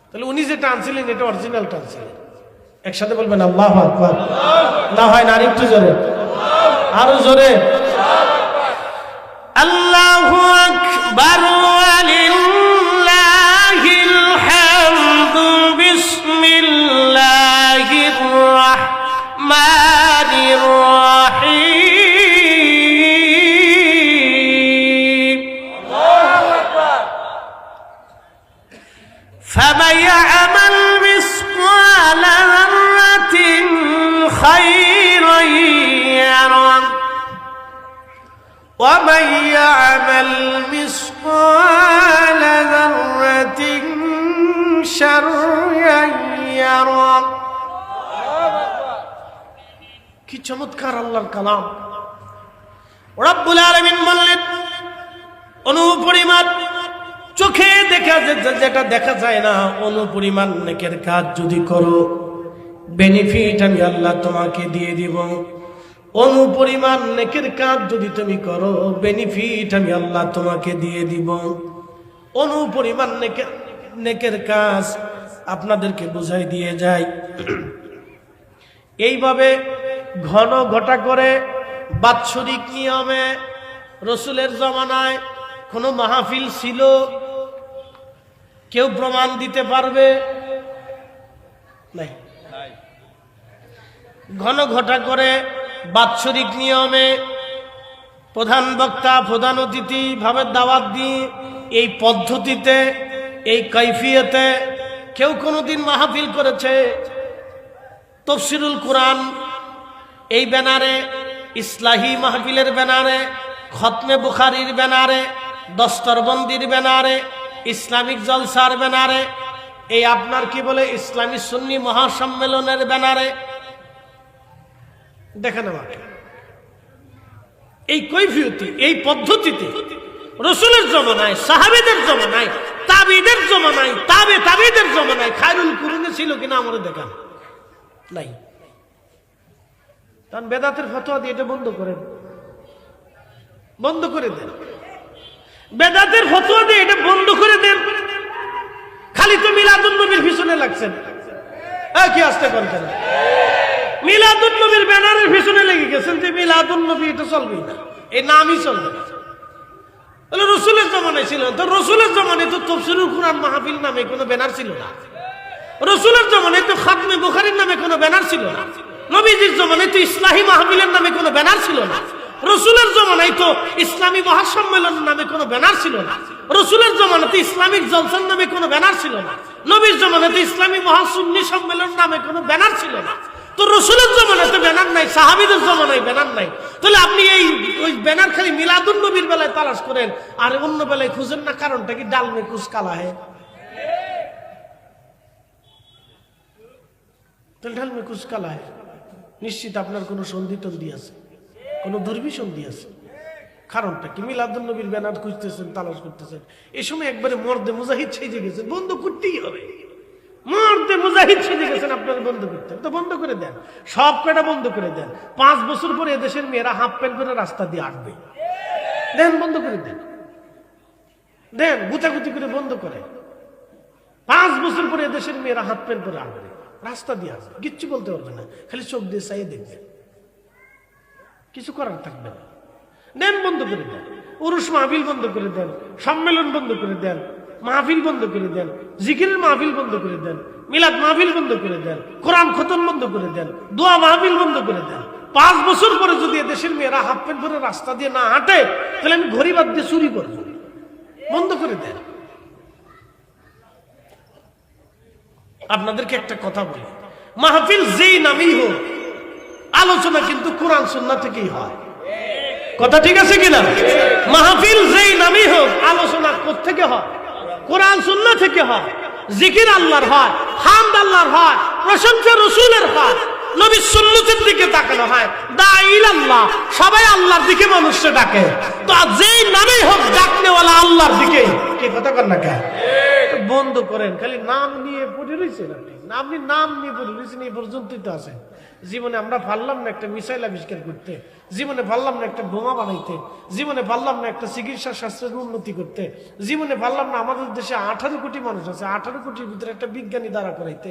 তাহলে উনি যেটা আনছিলেন এটা অরিজিনালটা আনছিলেন। একসাথে বলবেন আল্লাহু আকবার। না হয় না, আরেকটু জোরে, আরো জোরে। আল্লাহু আকবার ওয়ালিল্লাহিল হামদু বিসমিল্লাহির রাহমানির রাহিম। আল্লাহু আকবার। ফামান ইয়া'মাল মিসকালা যাররাতিন খায়রান ইয়ারা ومن يعمل مثقال ذرة شرا يره। কি চমৎকার আল্লাহর কালাম! রব্বুল আলামিন বললেন, অনুপরিমাণ চোখে দেখা যেটা দেখা যায় না, অনুপরিমাণ নেকের কাজ যদি করো, বেনিফিট আমি আল্লাহ তোমাকে দিয়ে দিব। অনুপরিমাণ নেকের কাজ যদি তুমি করো, বেনিফিট আমি আল্লাহ তোমাকে দিয়ে দিব। অনুপরিমাণ নেকের কাজ আপনাদেরকে বুঝাই দিয়ে যাই। এইভাবে ঘন ঘটা করে বাৎসরিক নিয়মে রসুলের জমানায় কোনো মাহফিল ছিল? কেউ প্রমাণ দিতে পারবে? নাই। ঘন ঘটা করে বাৎসরিক নিয়মে প্রধান বক্তা প্রধান অতিথি ভাবে দাওয়াত দিয়ে এই পদ্ধতিতে এই কৈফিয়তে কেউ কোনোদিন মাহফিল করেছে? তাফসীরুল কুরআন এই ব্যানারে, ইসলাহি মাহফিলের ব্যানারে, খতমে বুখারীর ব্যানারে, দস্তরবন্দির ব্যানারে, ইসলামিক জলসার ব্যানারে, এই আপনার কি বলে ইসলামী সুন্নি মহাসম্মেলনের ব্যানারে দেখেন আমাকে এই কৈফিয়তি এই পদ্ধতিতে রাসূলের জমানায়, সাহাবীদের জমানায়, তাবিঈদের জমানায়, তাবিঈদের জমানায় খায়রুল কুরুনে ছিল কিনা আমাদের দেখান নাই। কারণ বেদাতের ফতোয়া দিয়ে এটা বন্ধ করেন, বন্ধ করে দেন। বেদাতের ফতোয়া দিয়ে এটা বন্ধ করে দেন। খালি তো মিলাদুন নবীর পিছনে লাগছেন, কি আসতে করছেন? মিলাদুন নবীর ব্যানারের পিছনে লেগে গেছেন যে মিলাদুন নবী এটা চলবেই না, এই নামই চলবে না। রসুলের জমানায় ছিল তো, রসুলের জমানায় তো তাফসীরুল কুরআন মাহফিল নামে কোনো ব্যানার ছিল না। রসুলের জমানায় তো খাতমে বুখারীর নামে কোনো ব্যানার ছিল না। নবীজির জমানায় তো ইসলাহি মাহফিলের নামে কোনো ব্যানার ছিল না। রসুলের জমানায় তো ইসলামী মহাসম্মেলন নামে কোনো ব্যানার ছিল না। রসুলের জমানাতে ইসলামিক জলসার নামে কোনো ব্যানার ছিল না। নবীর জমানাতে ইসলামী মহাসুন্নি সম্মেলন নামে কোনো ব্যানার ছিল না। তো রসুলের জমানাতে ব্যানার নাই, সাহাবীদের জমানায় ব্যানার নাই। তাহলে আপনি এই ওই ব্যানার খালি মিলাদুন নবীর বেলায় তালাশ করেন আর অন্য বেলায় খুঁজেন না, কারণটা কি? ডাল মে কুছ কালা হে, ডাল মে কুছ কালা হে। নিশ্চিত আপনার কোনো সন্ধি টন্ধি আছে, কোনো দুর্বিসন্ধি আছে। কারণটা কি? মিলাদুন নবীর ব্যানার খুঁজতেছেন, তালাশ করতেছেন, এই সময় একবারে মর্দে মুজাহিদ সেজে গেছেন, বন্ধ করতেই হবে। মর্দে মুজাহিদ সেজে গেছেন, আপনারা বন্ধ করতে হবে তো বন্ধ করে দেন, সব কয়টা বন্ধ করে দেন। 5 বছর পরে এদেশের মেয়েরা হাফ প্যান্ট পরে রাস্তা দিয়ে আসবে, দেন বন্ধ করে দেন, দেন গুতাগুতি করে বন্ধ করে। 5 বছর পরে এদেশের মেয়েরা হাফ প্যান্ট পরে আসবে, রাস্তা দিয়ে আসবে, কিচ্ছু বলতে পারবে না, খালি চোখ দিয়ে চাইয়ে দেখবে, কিছু করার থাকবে না। দেন বন্ধ করে দেন, উরুস মাহফিল বন্ধ করে দেন, সম্মেলন বন্ধ করে দেন, মাহফিল বন্ধ করে দেন, জিকিরের মাহফিল বন্ধ করে দেন, মিলাদ মাহফিল বন্ধ করে দেন, কোরআন খতম বন্ধ করে দেন, দোয়া মাহফিল বন্ধ করে দেন। 5 বছর পরে যদি এদেশের মেয়েরা হাফ প্যান্ট পরে রাস্তা দিয়ে না হাঁটে, তাহলে আমি ঘড়ি বাদ দিয়ে চুরি করবো, বন্ধ করে দেন। আপনাদেরকে একটা কথা বলি, মাহফিল যেই নামেই হোক, আলোচনা কিন্তু কোরআন সুন্নাহ থেকেই হয়। কথা ঠিক আছে কিনা? মাহফিল যেই নামেই হোক, আলোচনা কোত্থেকে হয়? কোরআন সুন্নাহ থেকে হয়। জিকির আল্লাহর হয়, হামদ আল্লাহর হয়, প্রশংসা রাসূলের হয়, নবীর সুন্নাতের দিকে তাকানো হয়, দাঈল আল্লাহ, সবাই আল্লাহর দিকে মানুষকে ডাকে। তো যেই নামেই হোক, ডাকনেওয়ালা আল্লাহর দিকে। কি কথা কর না কেন? বন্ধ করেন, খালি নাম নিয়ে পড়ে রয়েছেন আপনি নাম নিয়ে পড়ে রয়েছেন, এই পর্যন্তই তো আছেন। জীবনে আমরা পারলাম না একটা মিসাইল আবিষ্কার করতে, জীবনে পারলাম না একটা বোমা বানাইতে, জীবনে পারলাম না একটা চিকিৎসা শাস্ত্রের উন্নতি করতে, জীবনে পারলাম না আমাদের দেশে 18 কোটি মানুষ আছে, 18 কোটির ভিতরে একটা বিজ্ঞানী দ্বারা করাইতে,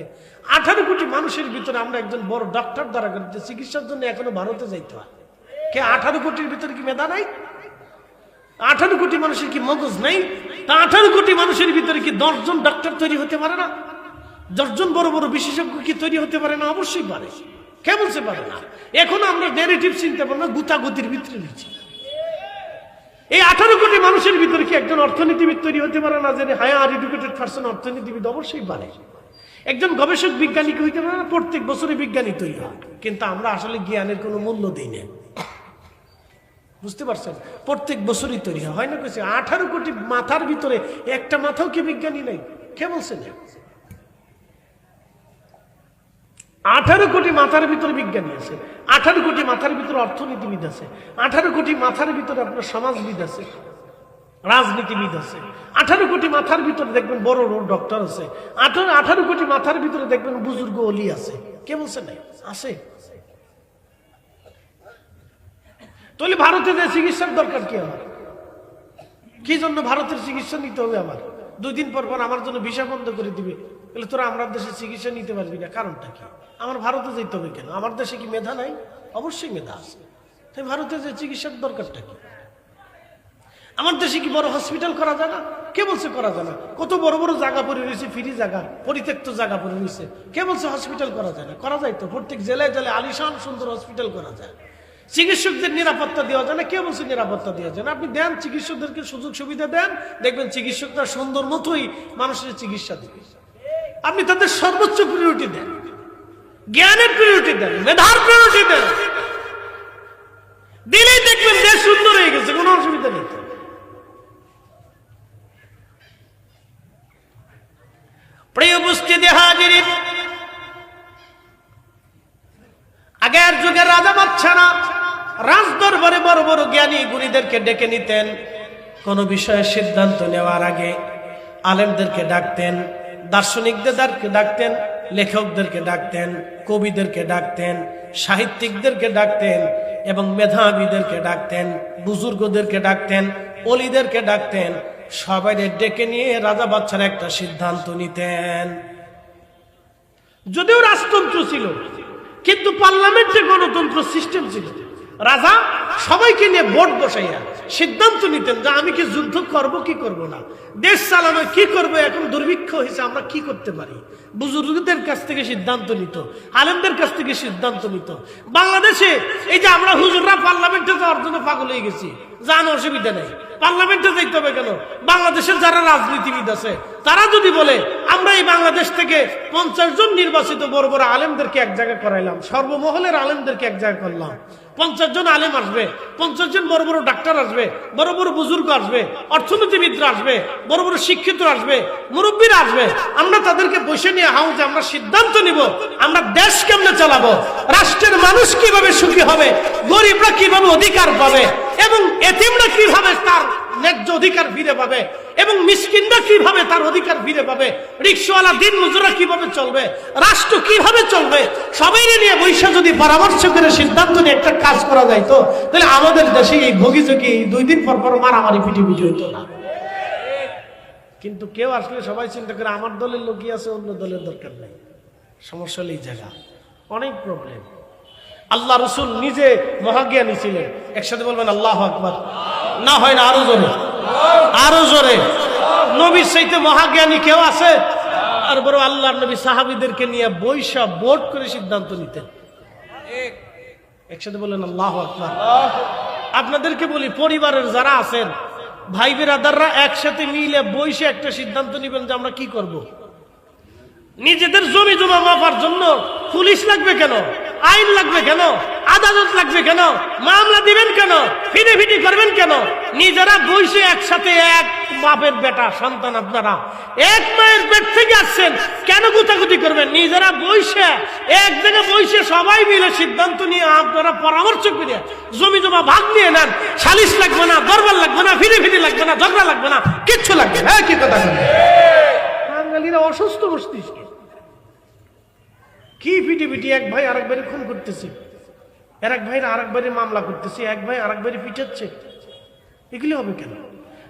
18 কোটি মানুষের ভিতরে আমরা একজন বড় ডক্টর দ্বারা করাইতে। চিকিৎসার জন্য এখনো ভারতে যাইতে হয়। কে 18 কোটির ভিতরে কি মেধা নাই? 18 কোটি মানুষের কি মগজ নাই? তা 18 কোটি মানুষের ভিতরে কি 10 জন ডক্টর তৈরি হতে পারে না? 10 জন বড় বড় বিশেষজ্ঞ কি তৈরি হতে পারে না? অবশ্যই পারে। কে বলতে পারে না? এখন আমরা ন্যারেটিভ চিনতে পারি না, গুতাগুতির ভিতরে রয়েছি। এই 18 কোটি মানুষের ভিতরে কি একজন অর্থনীতিবিদ তৈরি হতে পারে না? যে হায়ার এডুকেটেড পারসন অর্থনীতিবিদ? অবশ্যই পারে। একজন গবেষক বিজ্ঞানী কি হইতে পারে না? প্রত্যেক বছরে বিজ্ঞানী তৈরি হয়। কিন্তু আমরা আসলে জ্ঞানের কোনো মূল্য দিই না, বুঝতে পারছেন? প্রত্যেক বছরই তৈরি হয় না? কেছে 18 কোটি মাথার ভিতরে একটা মাথাও কি বিজ্ঞানী নাই? কে বলছে না? 18 কোটি মাথার ভিতরে বিজ্ঞানী আছে, 18 কোটি মাথার ভিতরে অর্থনীতিবিদ আছে, 18 কোটি মাথার ভিতরে আপনার সমাজবিদ আছে, রাজনীতিবিদ আছে, 18 কোটি মাথার ভিতরে দেখবেন বড় বড় ডক্টর আছে, 18 কোটি মাথার ভিতরে দেখবেন বুজুর্গ ওলি আছে। কে বলছে না? আছে। তাহলে ভারতে যে চিকিৎসার দরকার কি আমার? কি জন্য ভারতের চিকিৎসা নিতে হবে আমার? 2 দিন পর পর আমার জন্য ভিসা বন্ধ করে দিবে, তাহলে তোরা আমার দেশে চিকিৎসা নিতে পারবি না। কারণটা কি? আমার ভারতে যেতে হবে কেন? আমার দেশে কি মেধা নাই? অবশ্যই মেধা আছে। তাই ভারতে যে চিকিৎসার দরকারটা কি? আমার দেশে কি বড় হসপিটাল করা যায় না? কে বলছে করা যায় না? কত বড় বড় জায়গা পড়ে রয়েছে, ফ্রি জায়গা, পরিত্যক্ত জায়গা পড়ে রয়েছে। কে বলছে হসপিটাল করা যায় না? করা যায় তো। প্রত্যেক জেলায় জেলায় আলিশান সুন্দর হসপিটাল করা যায়। চিকিৎসকদের নিরাপত্তা দেওয়া যায় না, কেউ বলছে নিরাপত্তা দেওয়া যায় না। আপনি দেন, চিকিৎসকদেরকে সুযোগ সুবিধা দেন, দেখবেন চিকিৎসকরা সুন্দর মতোই মানুষের চিকিৎসা দেবে। আপনি তাদের সর্বোচ্চ প্রায়োরিটি দেন, জ্ঞানের প্রায়োরিটি দেন, মেধার প্রায়োরিটি দেন, দিলেই দেখবেন দেশ সুন্দর হয়ে গেছে, কোনো অসুবিধা নেই। প্রিয় উপস্থিতি হাজিরিন, আগের যুগের রাজা বাদশারা রাজ দরবারে বড় বড় জ্ঞানী গুণীদেরকে ডেকে নিতেন। কোন বিষয়ে সিদ্ধান্ত নেওয়ার আগে আলেমদেরকে ডাকতেন, দার্শনিকদেরকে ডাকতেন, লেখকদেরকে ডাকতেন, কবিদেরকে ডাকতেন, সাহিত্যিকদেরকে ডাকতেন এবং মেধাবীদেরকে ডাকতেন, বুজুর্গদেরকে ডাকতেন, অলিদেরকে ডাকতেন। সবাই ডেকে নিয়ে রাজা বাদশারা একটা সিদ্ধান্ত নিতেন। যদিও রাজতন্ত্র ছিল, কিন্তু পার্লামেন্টে গণতন্ত্র সিস্টেম ছিল। রাজা সবাইকে নিয়ে ভোট বসাইয়া সিদ্ধান্ত নিতেন যে আমি কি যুদ্ধ করব কি করব না, দেশ চালানো কি করব, এখন দুর্ভিক্ষ হয়েছে আমরা কি করতে পারি। বুজুর্গদের কাছ থেকে সিদ্ধান্ত নিত, আলেমদের কাছ থেকে সিদ্ধান্ত নিত। বাংলাদেশে এই যে আমরা হুজুররা পার্লামেন্টে যাওয়ার জন্য পাগল হয়ে গেছি, জানো অসুবিধা নেই, পার্লামেন্টে যাইতে হবে কেন? বাংলাদেশের যারা রাজনীতিবিদ আছে তারা যদি বলে আমরা এই বাংলাদেশ থেকে 50 জন নির্বাচিত বড় বড় আলেমদেরকে এক জায়গায় করাইলাম, সর্বমহলের আলেমদেরকে এক জায়গায় করলাম, 50 জন আলেম আসবে, 50 জন বড় বড় ডাক্তার আসবে, বড় বড় বুজুর্গ আসবে, অর্থনীতিবিদরা আসবে, বড় বড় শিক্ষিত আসবে, মুরব্বীরা আসবে, আমরা তাদেরকে বসে নিয়ে হাউজে আমরা সিদ্ধান্ত নিব আমরা দেশ কেমনে চালাবো, রাষ্ট্রের মানুষ কিভাবে সুখী হবে, গরিবরা কিভাবে অধিকার পাবে এবং এতিমরা কিভাবে তার ন্যায্য অধিকার ফিরে পাবে এবং মিসকিনরা কিভাবে তার অধিকার ফিরে পাবে, রিকশাওয়ালা দিন মজুরা কিভাবে চলবে, রাষ্ট্র কিভাবে চলবে, সবাই নিয়ে বৈশা যদি পরামর্শ করে সিদ্ধান্ত নিয়ে একটা কাজ করা যায় তো তাহলে আমাদের দেশে এই ভোগীযোগী 2 দিন পর পর মারামারি পিটিপিটি হইতো না। কিন্তু কেউ আসলে সবাই চিন্তা করে আমার দলের লোকই আছে, অন্য দলের দরকার নেই। সমস্যা হলো এই জায়গা, অনেক প্রবলেম। আল্লাহ রসুল নিজে মহাজ্ঞানী ছিলেন, একসাথে বলবেন আল্লাহু আকবার। না হয় না আরো জোরে, আরো জোরে। নবীর চাইতে মহাজ্ঞানী কেউ আছে? আর বড় আল্লাহর নবী সাহাবীদেরকে নিয়ে বৈশা বোর্ড করে সিদ্ধান্ত নিতেন। একসাথে বললেন আল্লাহু আকবার। আপনাদেরকে বলি, পরিবারের যারা আছেন ভাই বিরাদাররা একসাথে মিলে বৈশে একটা সিদ্ধান্ত নিবেন যে আমরা কি করব। নিজেদের জমি জমা মাপার জন্য পুলিশ লাগবে কেন, আইন লাগবে কেন, আদালত লাগবে কেন, মামলা দিবেন কেন, ফিডি করবেন কেন? নিজেরা বসে একসাথে, এক বাপের বেটা সন্তান, আপনারা এক মায়ের পেট থেকে আসছেন, কেন গুতাগুতি করবেন? নিজেরা বসে এক জায়গায় বসে সবাই মিলে সিদ্ধান্ত নিয়ে আপনারা পরামর্শ করে জমি জমা ভাগ নিয়ে নেন। সালিশ লাগবে না, দরবার লাগবে না, ফিডি লাগবে না, ঝগড়া লাগবে না, কিচ্ছু লাগবে না। কি কথা বলেন? বাঙালিরা অসুস্থ মস্তিষ্ক, কি ফিটি এক ভাই আরেক ভাইয়ের খুন করতেছে, এক ভাইয়ের আরেক ভাইয়ের মামলা করতেছে, এক ভাই আরেক ভাইয়ের পিটাচ্ছে। এগুলি হবে কেন?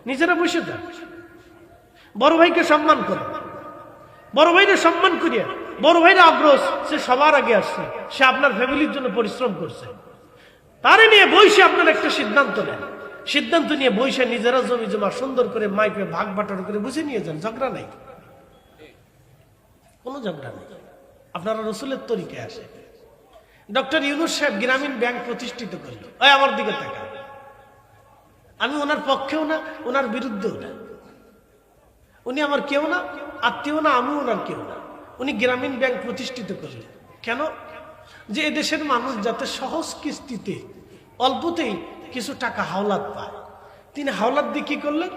নিজেরা বসে যান, বড় ভাইকে সম্মান করো, বড় ভাইকে সম্মান করিয়া, বড় ভাইরা আগ্রহ, সে সবার আগে আসছে, সে আপনার ফ্যামিলির জন্য পরিশ্রম করছে, তারে নিয়ে বসে আপনার একটা সিদ্ধান্ত নেন। সিদ্ধান্ত নিয়ে বসে নিজেরা জমি জমা সুন্দর করে মাইপে ভাগ বাটার করে বুঝে নিয়ে যান। ঝগড়া নাই, কোনো ঝগড়া নেই। আপনারা রসুলের তরিকায় আসে। ডক্টর ইউনূস সাহেব গ্রামীণ ব্যাংক প্রতিষ্ঠিত করলো, ওই আমার দিকে তাকা, আমি ওনার পক্ষেও না, ওনার বিরুদ্ধেও না, উনি আমার কেউ না, আত্মীয় না, আমি ওনার কেউ না। উনি গ্রামীণ ব্যাংক প্রতিষ্ঠিত করলেন কেন? যে এদেশের মানুষ যাতে সহজ কিস্তিতে অল্পতেই কিছু টাকা হাওলাত পায়। তিনি হাওলাত দিয়ে কি করলেন?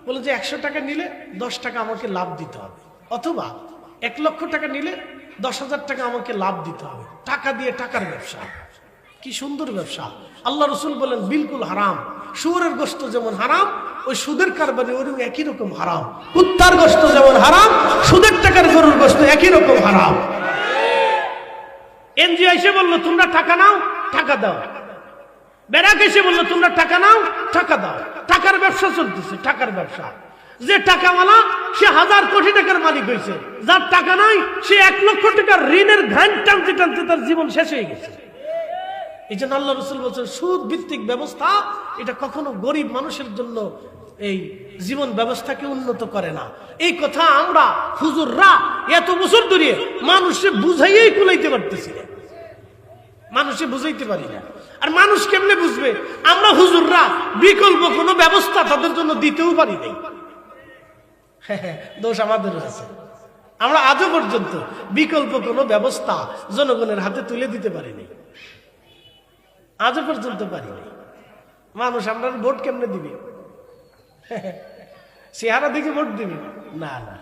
বলে যে 100 টাকা নিলে 10 টাকা আমাকে লাভ দিতে হবে, অথবা 1 লক্ষ টাকা নিলে 10,000 টাকা আমাকে লাভ দিতে হবে। টাকা দিয়ে টাকার ব্যবসা, কি সুন্দর ব্যবসা। আল্লাহ রসুল বলেন বিলকুল হারাম। শুয়োরের গোশত যেমন হারাম, ওই সুদের কারবারে ওরকম একই রকম হারাম। কুত্তার গোশত যেমন হারাম, সুদের টাকার গরুর গোশত একই রকম হারাম। এনজিও এসে বললো তোমরা টাকা নাও, টাকা দাও। ব্যারাক এসে বললো তোমরা টাকা নাও, টাকা দাও। টাকার ব্যবসা চলতেছে, টাকার ব্যবসা। যে টাকাওয়ালা সে 1000 কোটি টাকার মালিক হয়েছে, যার টাকা নাই সে 1 লক্ষ টাকার ঋণের ঘান টানতে টানতে তার জীবন শেষ হয়ে গেছে। এই জন্য আল্লাহ রসুল বলছেন সুদ ভিত্তিক ব্যবস্থা এটা কখনো গরিব মানুষের জন্য এই জীবন ব্যবস্থাকে উন্নত করে না। এই কথা আমরা হুজুররা এত বছর ধরে মানুষে বুঝাইয়াই কুলাইতে পারতেছি না, মানুষে বুঝাইতে পারি না। আর মানুষ কেমনে বুঝবে? আমরা হুজুররা বিকল্প কোনো ব্যবস্থা তাদের জন্য দিতেও পারি নাই। দোষ আমাদের আছে, আমরা আজও পর্যন্ত বিকল্প কোনো ব্যবস্থা জনগণের হাতে তুলে দিতে পারিনি, আজও পর্যন্ত পারিনি। মানুষ আমরা ভোট কেমনে দিবে? চেহারা দিকে ভোট দিবে না। না,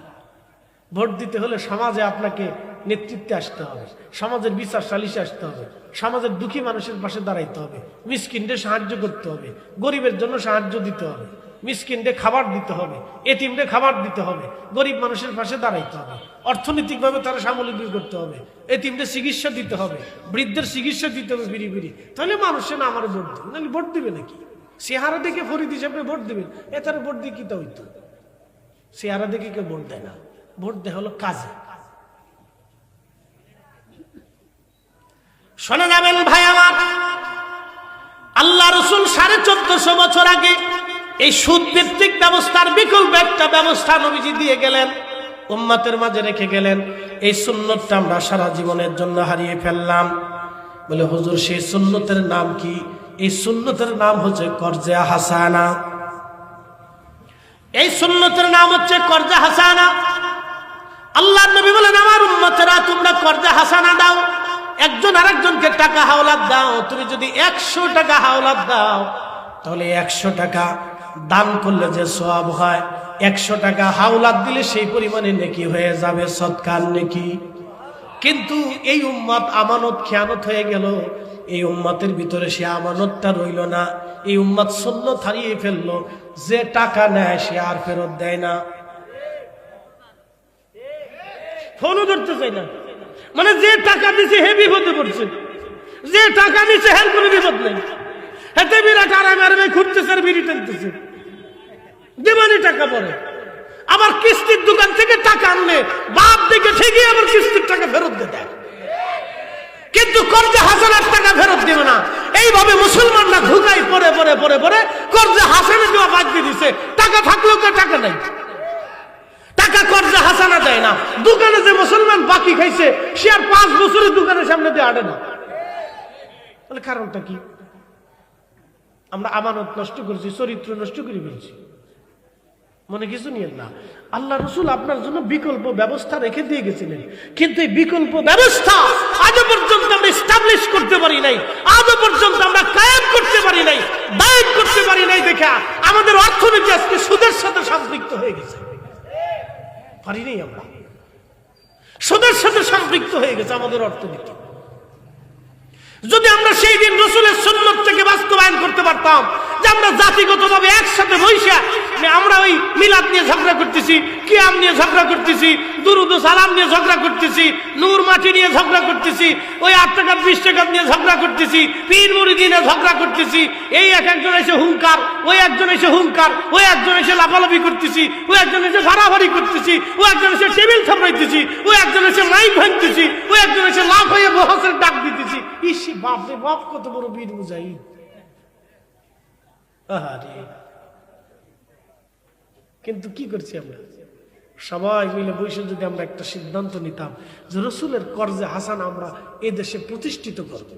ভোট দিতে হলে সমাজে আপনাকে নেতৃত্বে আসতে হবে, সমাজের বিচার সালিশে আসতে হবে, সমাজের দুঃখী মানুষের পাশে দাঁড়াইতে হবে, মিসকিনদের সাহায্য করতে হবে, গরিবের জন্য সাহায্য দিতে হবে, মিসকিনদের খাবার দিতে হবে, এতিমদের খাবার দিতে হবে, গরিব মানুষের পাশে দাঁড়াইতে হবে, অর্থনৈতিকভাবে তারা স্বাবলম্বী করতে হবে, এতিমদের চিকিৎসা দিতে হবে, বৃদ্ধের চিকিৎসা দিতে হবে বিড়ি বিড়ি। তাহলে মানুষে না আমার ভোট দিবে, নাহলে ভোট দিবে নাকি? চেহারা দেখে ফরিদ হিসাবে ভোট দিবেন, এটার ভোট দিয়ে কি তা হইতো? চেহারা দেখে কেউ ভোট দেয় না, ভোট দেয় হলো কাজে। শোনা যাবেন ভাই আমার, আল্লাহ রসুল 1450 বছর আগে এই সুদ ভিত্তিক ব্যবস্থার বিকল্প একটা ব্যবস্থা নবীজি দিয়ে গেলেন, উম্মতের মাঝে রেখে গেলেন। এই সুন্নতটা আমরা সারা জীবনের জন্য হারিয়ে ফেললাম। বলে হুজুর সেই সুন্নতের নাম কি? এই সুন্নতের নাম হচ্ছে কর্জে হাসানা। এই সুন্নতের নাম হচ্ছে কর্জে হাসানা। আল্লাহর নবী বলেন, আমার উম্মতেরা তোমরা কর্জে হাসানা দাও, একজন আরেকজনকে টাকা হাওলাত দাও। তুমি যদি 100 টাকা হাওলাত দাও, তাহলে 100 টাকা দান করলে যে সওয়াব হয়, 100 টাকা হাওলাত দিলে সেই পরিমাণে নেকি হয়ে যাবে, সদকার নেকি। কিন্তু এই উম্মত আমানত খেয়ানত হয়ে গেল, এই উম্মতের ভিতরে সে আমানতটা রইল না। এই উম্মত সুন্নত হারিয়ে ফেললো, যে টাকা নেয় সে আর ফেরত দেয় না, ফোনও ধরতে চাই না। মানে যে টাকা দিছে হে বিপদে পড়ছে, যে টাকা নিছে হের কোনো বিপদ নেই। হেতে বিরাট আরামে আরামে ঘুরতেছে আর বিড়ি টানতেছে, দেবানি টাকা পরে। আবার কিস্তির দোকান থেকে টাকা আনলে বাপ দিকে ঠিকই আবার কিস্তির টাকা ফেরত দেয়, কিন্তু কর্জে হাসানার টাকা ফেরত দেবে না। এইভাবে মুসলমানরা ধুকাই পরে পরে পরে পরে কর্জে হাসানা দেওয়া বাদ দিয়ে দিছে। টাকা থাকলেও তো টাকা নাই, টাকা কর্জে হাসানা দেয় না। দোকানে যে মুসলমান বাকি খাইছে সে আর 5 বছরের দোকানের সামনে দিয়ে আড়ে না। তাহলে কারণটা কি? আমরা আমানত নষ্ট করেছি, চরিত্র নষ্ট করে ফেলছি। মনে কিছু নিয়েন না, আল্লাহ রসুল আপনার জন্য বিকল্প ব্যবস্থা রেখে দিয়ে গেছিলেন, কিন্তু এই বিকল্প ব্যবস্থা আজও পর্যন্ত আমরা এস্টাবলিশ করতে পারি নাই, আজও পর্যন্ত আমরা কায়েম করতে পারি নাই, দায়ের করতে পারি নাই। দেখা আমাদের অর্থনীতি আজকে সুদের সাথে সম্পৃক্ত হয়ে গেছে। পারি নাই, আমরা সুদের সাথে সম্পৃক্ত হয়ে গেছে আমাদের অর্থনীতি। যদি আমরা সেই দিন রসুলের সুন্নত থেকে বাস্তবায়ন করতে পারতাম যে আমরা জাতিগতভাবে একসাথে বৈশা, আমরা ওই মিলাদ নিয়ে ঝগড়া করতেছি, কিয়াম নিয়ে ঝগড়া করতেছি, দুরুদ ও সালাম নিয়ে ঝগড়া করতেছি, নূর মাটি নিয়ে ঝগড়া করতেছি, ওই 8 টাকা 20 টাকা নিয়ে ঝগড়া করতেছি, পীর মুরিদি নিয়ে ঝগড়া করতেছি, এই একজন এসে হুঙ্কার, ওই একজন এসে হুঙ্কার, ওই একজন এসে লাফালাফি করতেছি, ওই একজন এসে ভাড়াভাড়ি করতেছি, ওই একজন এসে টেবিল থাপড়াইতেছি, ওই একজন এসে মাইক ভাঙতেছি, ওই একজন এসে লাফ হয়ে বহাসের ডাক দিতেছি। ইসি বাপ রে বাপ, কত বড় বীর মুজাহিদ! কিন্তু কি করছি আমরা? সবাই মিলে বসে যদি আমরা একটা সিদ্ধান্ত নিতাম যে রসুলের কর্জে হাসান আমরা এই দেশে প্রতিষ্ঠিত করব,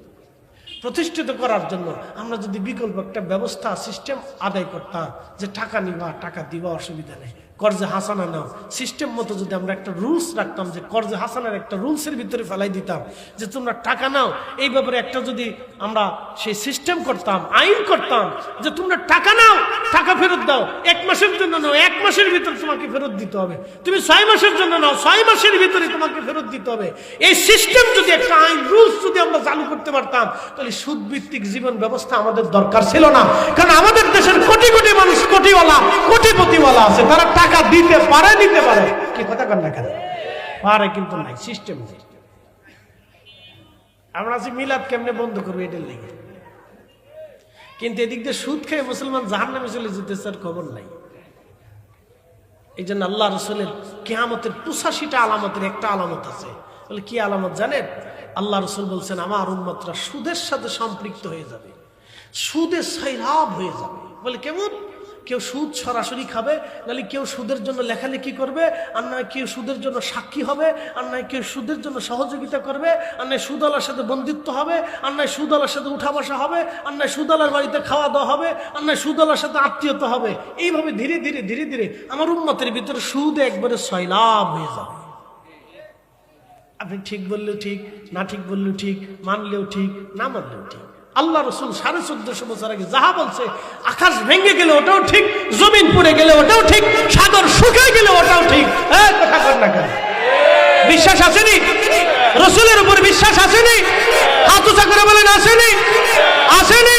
প্রতিষ্ঠিত করার জন্য আমরা যদি বিকল্প একটা ব্যবস্থা সিস্টেম আদায় করতাম, যে টাকা নিবা টাকা দিবা অসুবিধা নেই, কর্জে হাসানা নাও, সিস্টেম মতো যদি আমরা একটা রুলস রাখতাম, যে কর্জে হাসানার একটা রুলসের ভিতরে ফেলাই দিতাম যে তোমরা টাকা নাও, এই ব্যাপারে একটা যদি আমরা সেই সিস্টেম করতাম, আইন করতাম যে তোমরা টাকা নাও টাকা ফেরত দাও, 1 মাসের জন্য নাও 1 মাসের ভিতরে তোমাকে ফেরত দিতে হবে, তুমি 6 মাসের জন্য নাও 6 মাসের ভিতরে তোমাকে ফেরত দিতে হবে। এই সিস্টেম যদি একটা আইন রুলস যদি আমরা চালু করতে পারতাম, তাহলে সুদ ভিত্তিক জীবন ব্যবস্থা আমাদের দরকার ছিল না। কারণ আমাদের দেশের কোটি কোটি মানুষ কোটিওয়ালা কোটিপতিওয়ালা আছে, তারা টাকা দিতে পারে, নিতে পারে, কি কথা কন না কেন পারে, কিন্তু নাই সিস্টেম। আমরা আছি মিলাদ কেমনে বন্ধ করবো এটার লেগে, কিন্তু এদিক দিয়ে সুদ খেয়ে মুসলমান জাহান্নামে চলে যেতেছে আর খবর নাই। এই জন্য আল্লাহ রসুলের কিয়ামতের 85টা আলামতের একটা আলামত আছে। বলে কি আলামত জানেন? আল্লাহ রসুল বলছেন আমার উম্মতরা সুদের সাথে সম্পৃক্ত হয়ে যাবে, সুদে সৈরাব হয়ে যাবে। বলে কেমন? কেউ সুদ সরাসরি খাবে, নাহলে কেউ সুদের জন্য লেখালেখি করবে, আর নয় কেউ সুদের জন্য সাক্ষী হবে, আর নয় কেউ সুদের জন্য সহযোগিতা করবে, আর নয় সুদওয়ালার সাথে বন্ধুত্ব হবে, আর নয় সুদওয়ালার সাথে উঠা বসা হবে, আর নয় সুদওয়ালার বাড়িতে খাওয়া দাওয়া হবে, আর নয় সুদওয়ালার সাথে আত্মীয়তা হবে। এইভাবে ধীরে ধীরে ধীরে ধীরে আমার উম্মতের ভিতরে সুদ একবারে সয়লাভ হয়ে যাবে। আপনি ঠিক বললেও ঠিক, না ঠিক বললেও ঠিক, মানলেও ঠিক, না মানলেও ঠিক। আল্লাহ রসুল 1450 বছর আগে যাহা বলছে, আকাশ ভেঙে গেলে ওটাও ঠিক, জমিন পুড়ে গেলে ওটাও ঠিক, সাগর শুকিয়ে গেলে ওটাও ঠিক। কথা কর না কেন? বিশ্বাস আসেনি? রসুলের উপর বিশ্বাস আসেনি? হাত উঁচা করে বলেন আসেনি? আসেনি?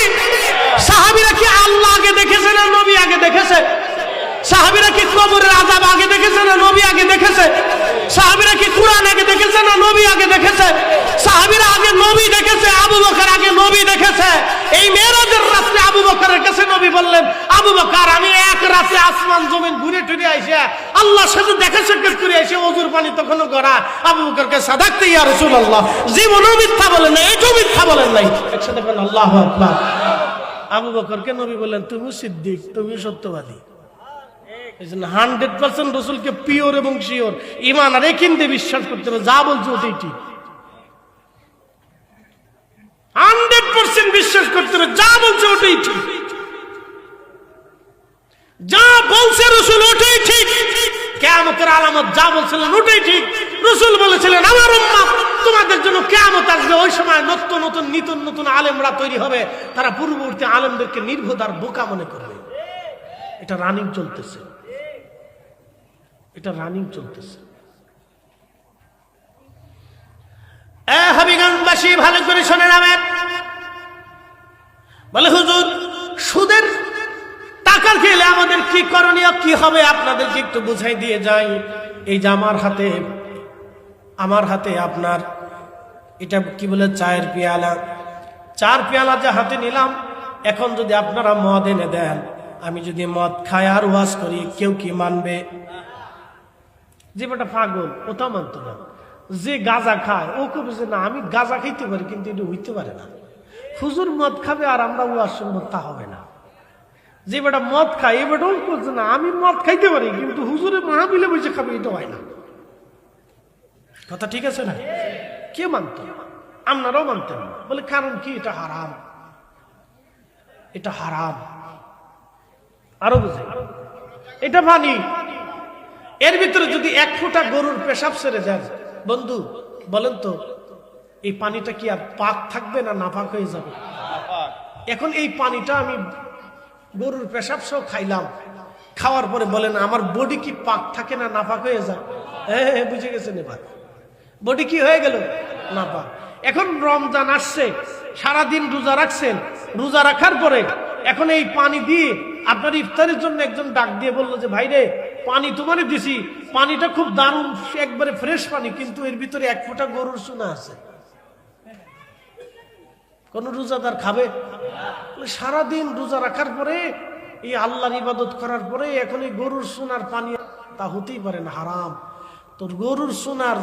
সাহাবীরা কি আল্লাহ আগে দেখেছে না নবী আগে দেখেছে? সাহাবীরা কি কবরের আযাব আগে দেখেছে না নবী আগে দেখেছে? সাহাবীরা কি কুরআন আগে দেখেছে না নবী আগে দেখেছে? সাহাবীরা আগে নবী দেখেছে, আবু বকর আগে নবী দেখেছে। এই মেরাজের রাতে আবু বকরের কাছে নবী বললেন, আবু বকর আমি এক রাতে আসমান জমিন ঘুরে টুরে আইসা আল্লাহর সাথে দেখা সাক্ষাৎ করে আইসা ওযুর পানি তখনও গড়া। আবু বকরকে সাদাকতে ইয়া রাসূলুল্লাহ, জীবনও মিথ্যা বলেন না, এটাও মিথ্যা বলেন নাই। একসাথে বলেন আল্লাহু আকবার। আবু বকরকে নবী বললেন, তুমি সিদ্দিক, তুমি সত্যবাদী। 100% রসুলকে পিওর এবং শিওর ঈমান আর ইয়াকিন দিয়ে বিশ্বাস করতে হবে, যা বলছে ওটাই ঠিক। 100% বিশ্বাস করতে হবে, যা বলছে ওটাই ঠিক, যা বলছে রসুল ওটাই ঠিক। কিয়ামতের আলামত যা বলছিলেন ওটাই ঠিক। রসুল বলেছিলেন আমার উম্মত তোমাদের জন্য কিয়ামত আসবে, ওই সময় নতুন নতুন নিত্য নতুন আলেমরা তৈরি হবে, তারা পূর্ববর্তী আলেমদেরকে নির্বোধ আর বোকা মনে করবে। এটা রানিং চলতেছে, এটা রানিং চলতেছে। হাবিগঞ্জবাসী ভালো করে শুনে নেবেন। বলে হুজুর সুদের টাকা খেলে আমাদের কি করণীয়, কি হবে আপনাদেরকে একটু বুঝাই দিয়ে যাই। এই যে আমার হাতে আপনার এটা কি বলে চায়ের পেয়ালা, 4 পেয়ালা যে হাতে নিলাম, এখন যদি আপনারা মদ এনে দেন, আমি যদি মদ খাই আর ওয়াজ করি, কেউ কি মানবে? যে বেটা পাগল ও তা মানত না। যে গাঁজা খায় ও কবে যে না আমি গাঁজা খাইতে পারি, কিন্তু এটা হইতে পারে না। হুজুর মদ খাবে আর আমরা ওয়াজ শুনবো, তা হবে না। যে বেটা মদ খায় এ বেটাও করছে না আমি মদ খাইতে পারি, কিন্তু হুজুরের মাহফিলে বসে খাবে, এটা হয় না। কথা ঠিক আছে না? কে মানত? আপনারাও মানতেন না। বলে কারণ কি? এটা হারাম, এটা হারাম। আরো বুঝে এটা পানি, এর ভিতরে যদি 1 ফোঁটা গরুর পেশাব ছেড়ে যায়, বন্ধু বলেন তো এই পানিটা কি আর পাক থাকবে না নাপাক হয়ে যাবে? এখন এই পানিটা আমি গরুর পেশাব সহ খাইলাম, খাওয়ার পরে বলেন আমার বডি কি পাক থাকে না নাপাক হয়ে যায়? হ্যাঁ বুঝে গেছেন, এবার বডি কি হয়ে গেল? নাপাক। এখন রমজান আসছে, সারাদিন রোজা রাখছেন, রোজা রাখার পরে এখন এই পানি দিয়ে আপনার ইফতারের জন্য একজন ডাক দিয়ে বললো যে ভাই রে পানি তোমারে দিছি, পানিটা খুব দারুণ একবারে ফ্রেশ পানি, কিন্তু এর ভিতরে 1 ফোঁটা গরুর চুনা আছে। কোন রোজাদার খাবে? সারাদিন রোজা রাখার পরে এই আল্লাহর ইবাদত করার পরে এখন এই গরুর সোনার পানি, তা হতেই পারে না, হারাম। তোর গরুর সোনার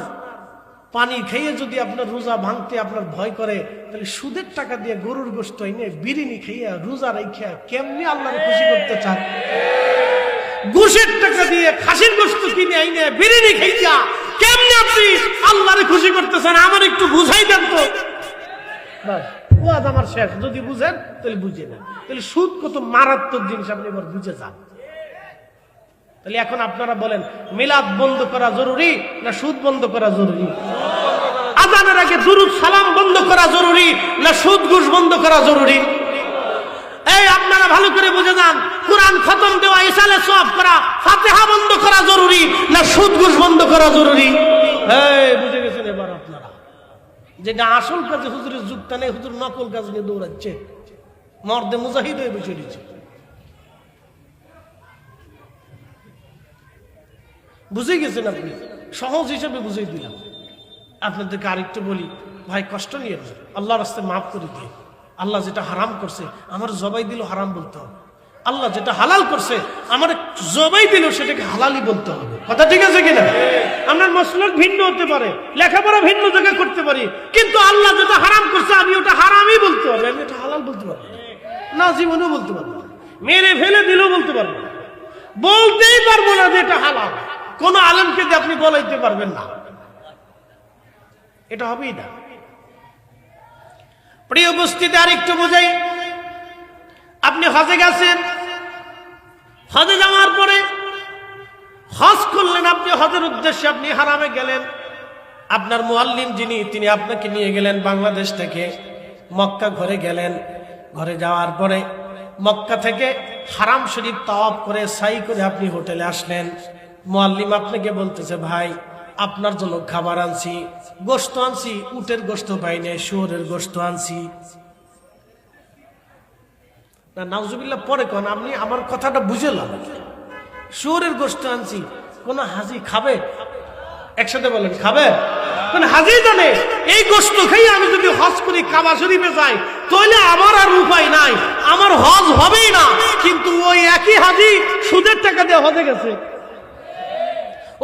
পানি খেয়ে যদি আপনার রোজা ভাঙতে আপনার ভয় করে, তাহলে সুদের টাকা দিয়ে গরুর গোশত এনে বিরিয়ানি খাইয়া রোজা রাইখা কেমনি আল্লাহরে খুশি করতে চান? ঘুষের টাকা দিয়ে খাসির গোশত কিনে আইনে বিরিয়ানি খাইয়া কেমনি আপনি আল্লাহরে খুশি করতেছেন? আমার একটু বুঝাই দেন তো। বাস ওয়াজ আমার শেষ। যদি বুঝেন তাহলে বুঝে নেন। তাহলে সুদ কত মারাত্মক জিনিস আপনি এবার বুঝে যান। তাহলে এখন আপনারা বলেন মিলাদ বন্ধ করা জরুরি না সুদ বন্ধ করা জরুরি? আযানের আগে দুরূদ সালাম বন্ধ করা জরুরি না সুদ ঘুষ বন্ধ করা জরুরি? এই আপনারা ভালো করে বুঝে যান। কোরআন খতম দেওয়া, ইসালে সওয়াব করা, ফাতিহা বন্ধ করা জরুরি না সুদ ঘুষ বন্ধ করা জরুরি? এই বুঝে গেছেন এবার আপনারা? যেটা আসল কাজে হুজুরের যুক্ত নেই, হুজুর নকল কাজ নিয়ে দৌড়াচ্ছে, মর্দে মুজাহিদ হয়ে বসে দিচ্ছে। বুঝে গেছেন আপনি? সহজ হিসেবে বুঝিয়ে দিলাম। আপনাদেরকে আরেকটু বলি, ভাই কষ্ট নিয়ে আল্লাহর রাস্তায় মাফ করে দিয়ে। আল্লাহ যেটা হারাম করছে আমার জবাই দিল হারাম বলতে হবে। আল্লাহ যেটা হালাল করছে আমার জবাই দিল সেটাকে হালালই বলতে হবে। কথা ঠিক আছে কিনা? আপনার মাসলাক ভিন্ন হতে পারে, লেখাপড়া ভিন্ন জায়গায় করতে পারি, কিন্তু আল্লাহ যেটা হারাম করছে আমি ওটা হারামই বলতে হবে, আমি এটা হালাল বলতে পারবো না, জীবনেও বলতে পারবো না। মেরে ফেলে দিলেও বলতে পারবো না, বলতেই পারবো না যে এটা হালাল। কোন আলেমকে দিয়ে আপনি বলাইতে পারবেন না, এটা হবেই না। প্রিয় উপস্থিতি, আর একটু বোঝাই। আপনি হজে গেছেন, হজে যাওয়ার পরে হজ করলেন, আপনি হজের উদ্দেশ্যে আপনি হারামে গেলেন। আপনার মুআল্লিম যিনি, তিনি আপনাকে নিয়ে গেলেন বাংলাদেশ থেকে মক্কা ঘরে গেলেন। ঘরে যাওয়ার পরে মক্কা থেকে হারাম শরীফ তাওয়াফ করে সাই করে আপনি হোটেলে আসলেন। মুআল্লিম আপনাকে বলতেছে, ভাই আপনার জন্য খাবার আনছি, গোশত আনছি, উটের গোশত পাই নাই, শুয়োরের গোশত আনছি। না নাউজুবিল্লাহ পরে কোন, আপনি আমার কথাটা বুঝলাম। শুয়োরের গোশত আনছি, কোন হাজি খাবে? একসাথে বলেন, খাবে? কোন হাজি জানে এই গোশত খেয়ে আমি যদি হজ করি, কাবা শরীফে যাই, তাহলে আমার আর উপায় নাই, আমার হজ হবেই না। কিন্তু ওই একই হাজি সুদের টাকা দিয়ে হজে গেছে,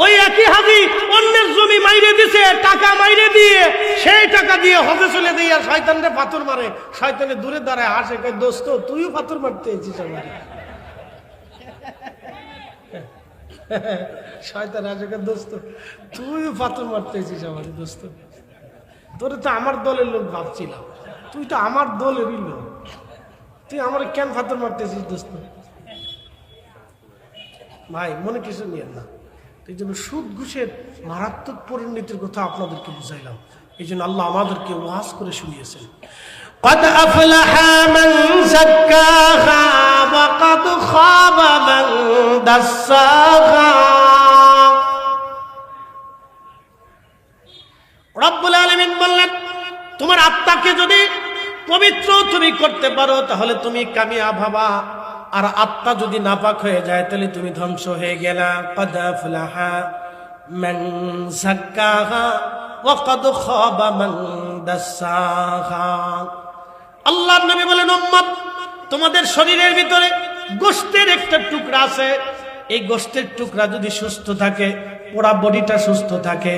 ওই একই হাজি অন্যের জমি মাইরে দিছে, টাকা মাইরে দিয়ে সেই টাকা দিয়ে হজে চলে দিয়ে শয়তানরে পাথর মারে। শয়তানে দূরে দাঁড়ায় হাসে, কয় দোস্ত তুইও পাথর মারতে এসেছিস আমার। শয়তান হাসে, কয় দোস্ত তুইও পাথর মারতে এসেছিস আমার। দোস্ত তোরে তো আমার দলের লোক ভাবছিলাম, তুই তো আমার দলেরই লোক, তুই আমার কেন পাথর মারতেছিস? দোস্ত ভাই মনে কিছু নিয়েন না। এই জন্য সুদ ঘুষের মারাত্মক পরিণতির কথা আপনাদেরকে বুঝাইলাম। এই জন্য আল্লাহ আমাদেরকে ওয়াজ করে শুনিয়েছেন, قد أفلح من زكاها وقد خاب من دساها। রব্বুল আলামিন বললেন, তোমার আত্মাকে যদি পবিত্র তুমি করতে পারো তাহলে তুমি কামিয়াব হবা, আর আত্মা যদি নাপাক হয়ে যায় তাহলে তুমি ধ্বংস হয়ে গেলা। قد أفلح من زكاها وقد خاب من دساها। আল্লাহর নবী বলেন, উম্মত তোমাদের শরীরের ভিতরে গোশতের একটা টুকরা আছে, এই গোশতের টুকরা যদি সুস্থ থাকে, পুরা বডিটা সুস্থ থাকে,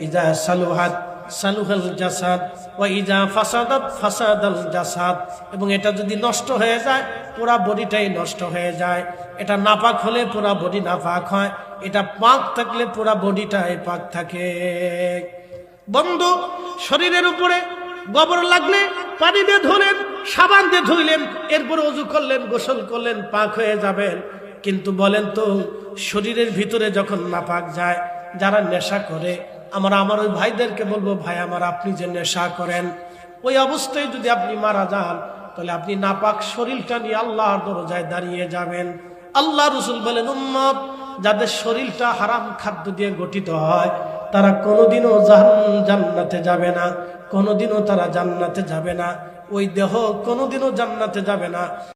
ইজা সালুহাত সালুহাল জাসাদ ওয়া ইজা ফাসাদাত ফাসাদাল জাসাদ, এবং এটা যদি নষ্ট হয়ে যায় পুরা বডিটাই নষ্ট হয়ে যায়। এটা নাপাক হলে পুরা বডি নাপাক হয়, এটা পাক থাকলে পুরা বডিটাই পাক থাকে। বন্ধু, শরীরের উপরে গোবর লাগলে পানি দিয়ে ধুলেন, সাবান দিয়ে ধুইলেন, এরপরে ওযু করলেন, গোসল করলেন, পাক হয়ে যাবেন। কিন্তু বলেন তো, শরীরের ভিতরে যখন নাপাক যায়, যারা নেশা করে, আমার ওই ভাইদেরকে বলবো, ভাই আমার আপনি যে নেশা করেন, ওই অবস্থায় যদি আপনি মারা যান তাহলে আপনি নাপাক শরীরটা নিয়ে আল্লাহর দরজায় দাঁড়িয়ে যাবেন। আল্লাহ রাসূল বলেন, উম্মত যাদের শরীরটা হারাম খাদ্য দিয়ে গঠিত হয় তারা কোনোদিনও জান্নাতে যাবে না, কোনোদিনও তারা জান্নাতে যাবে না, ওই দেহ কোনোদিনও জান্নাতে যাবে না।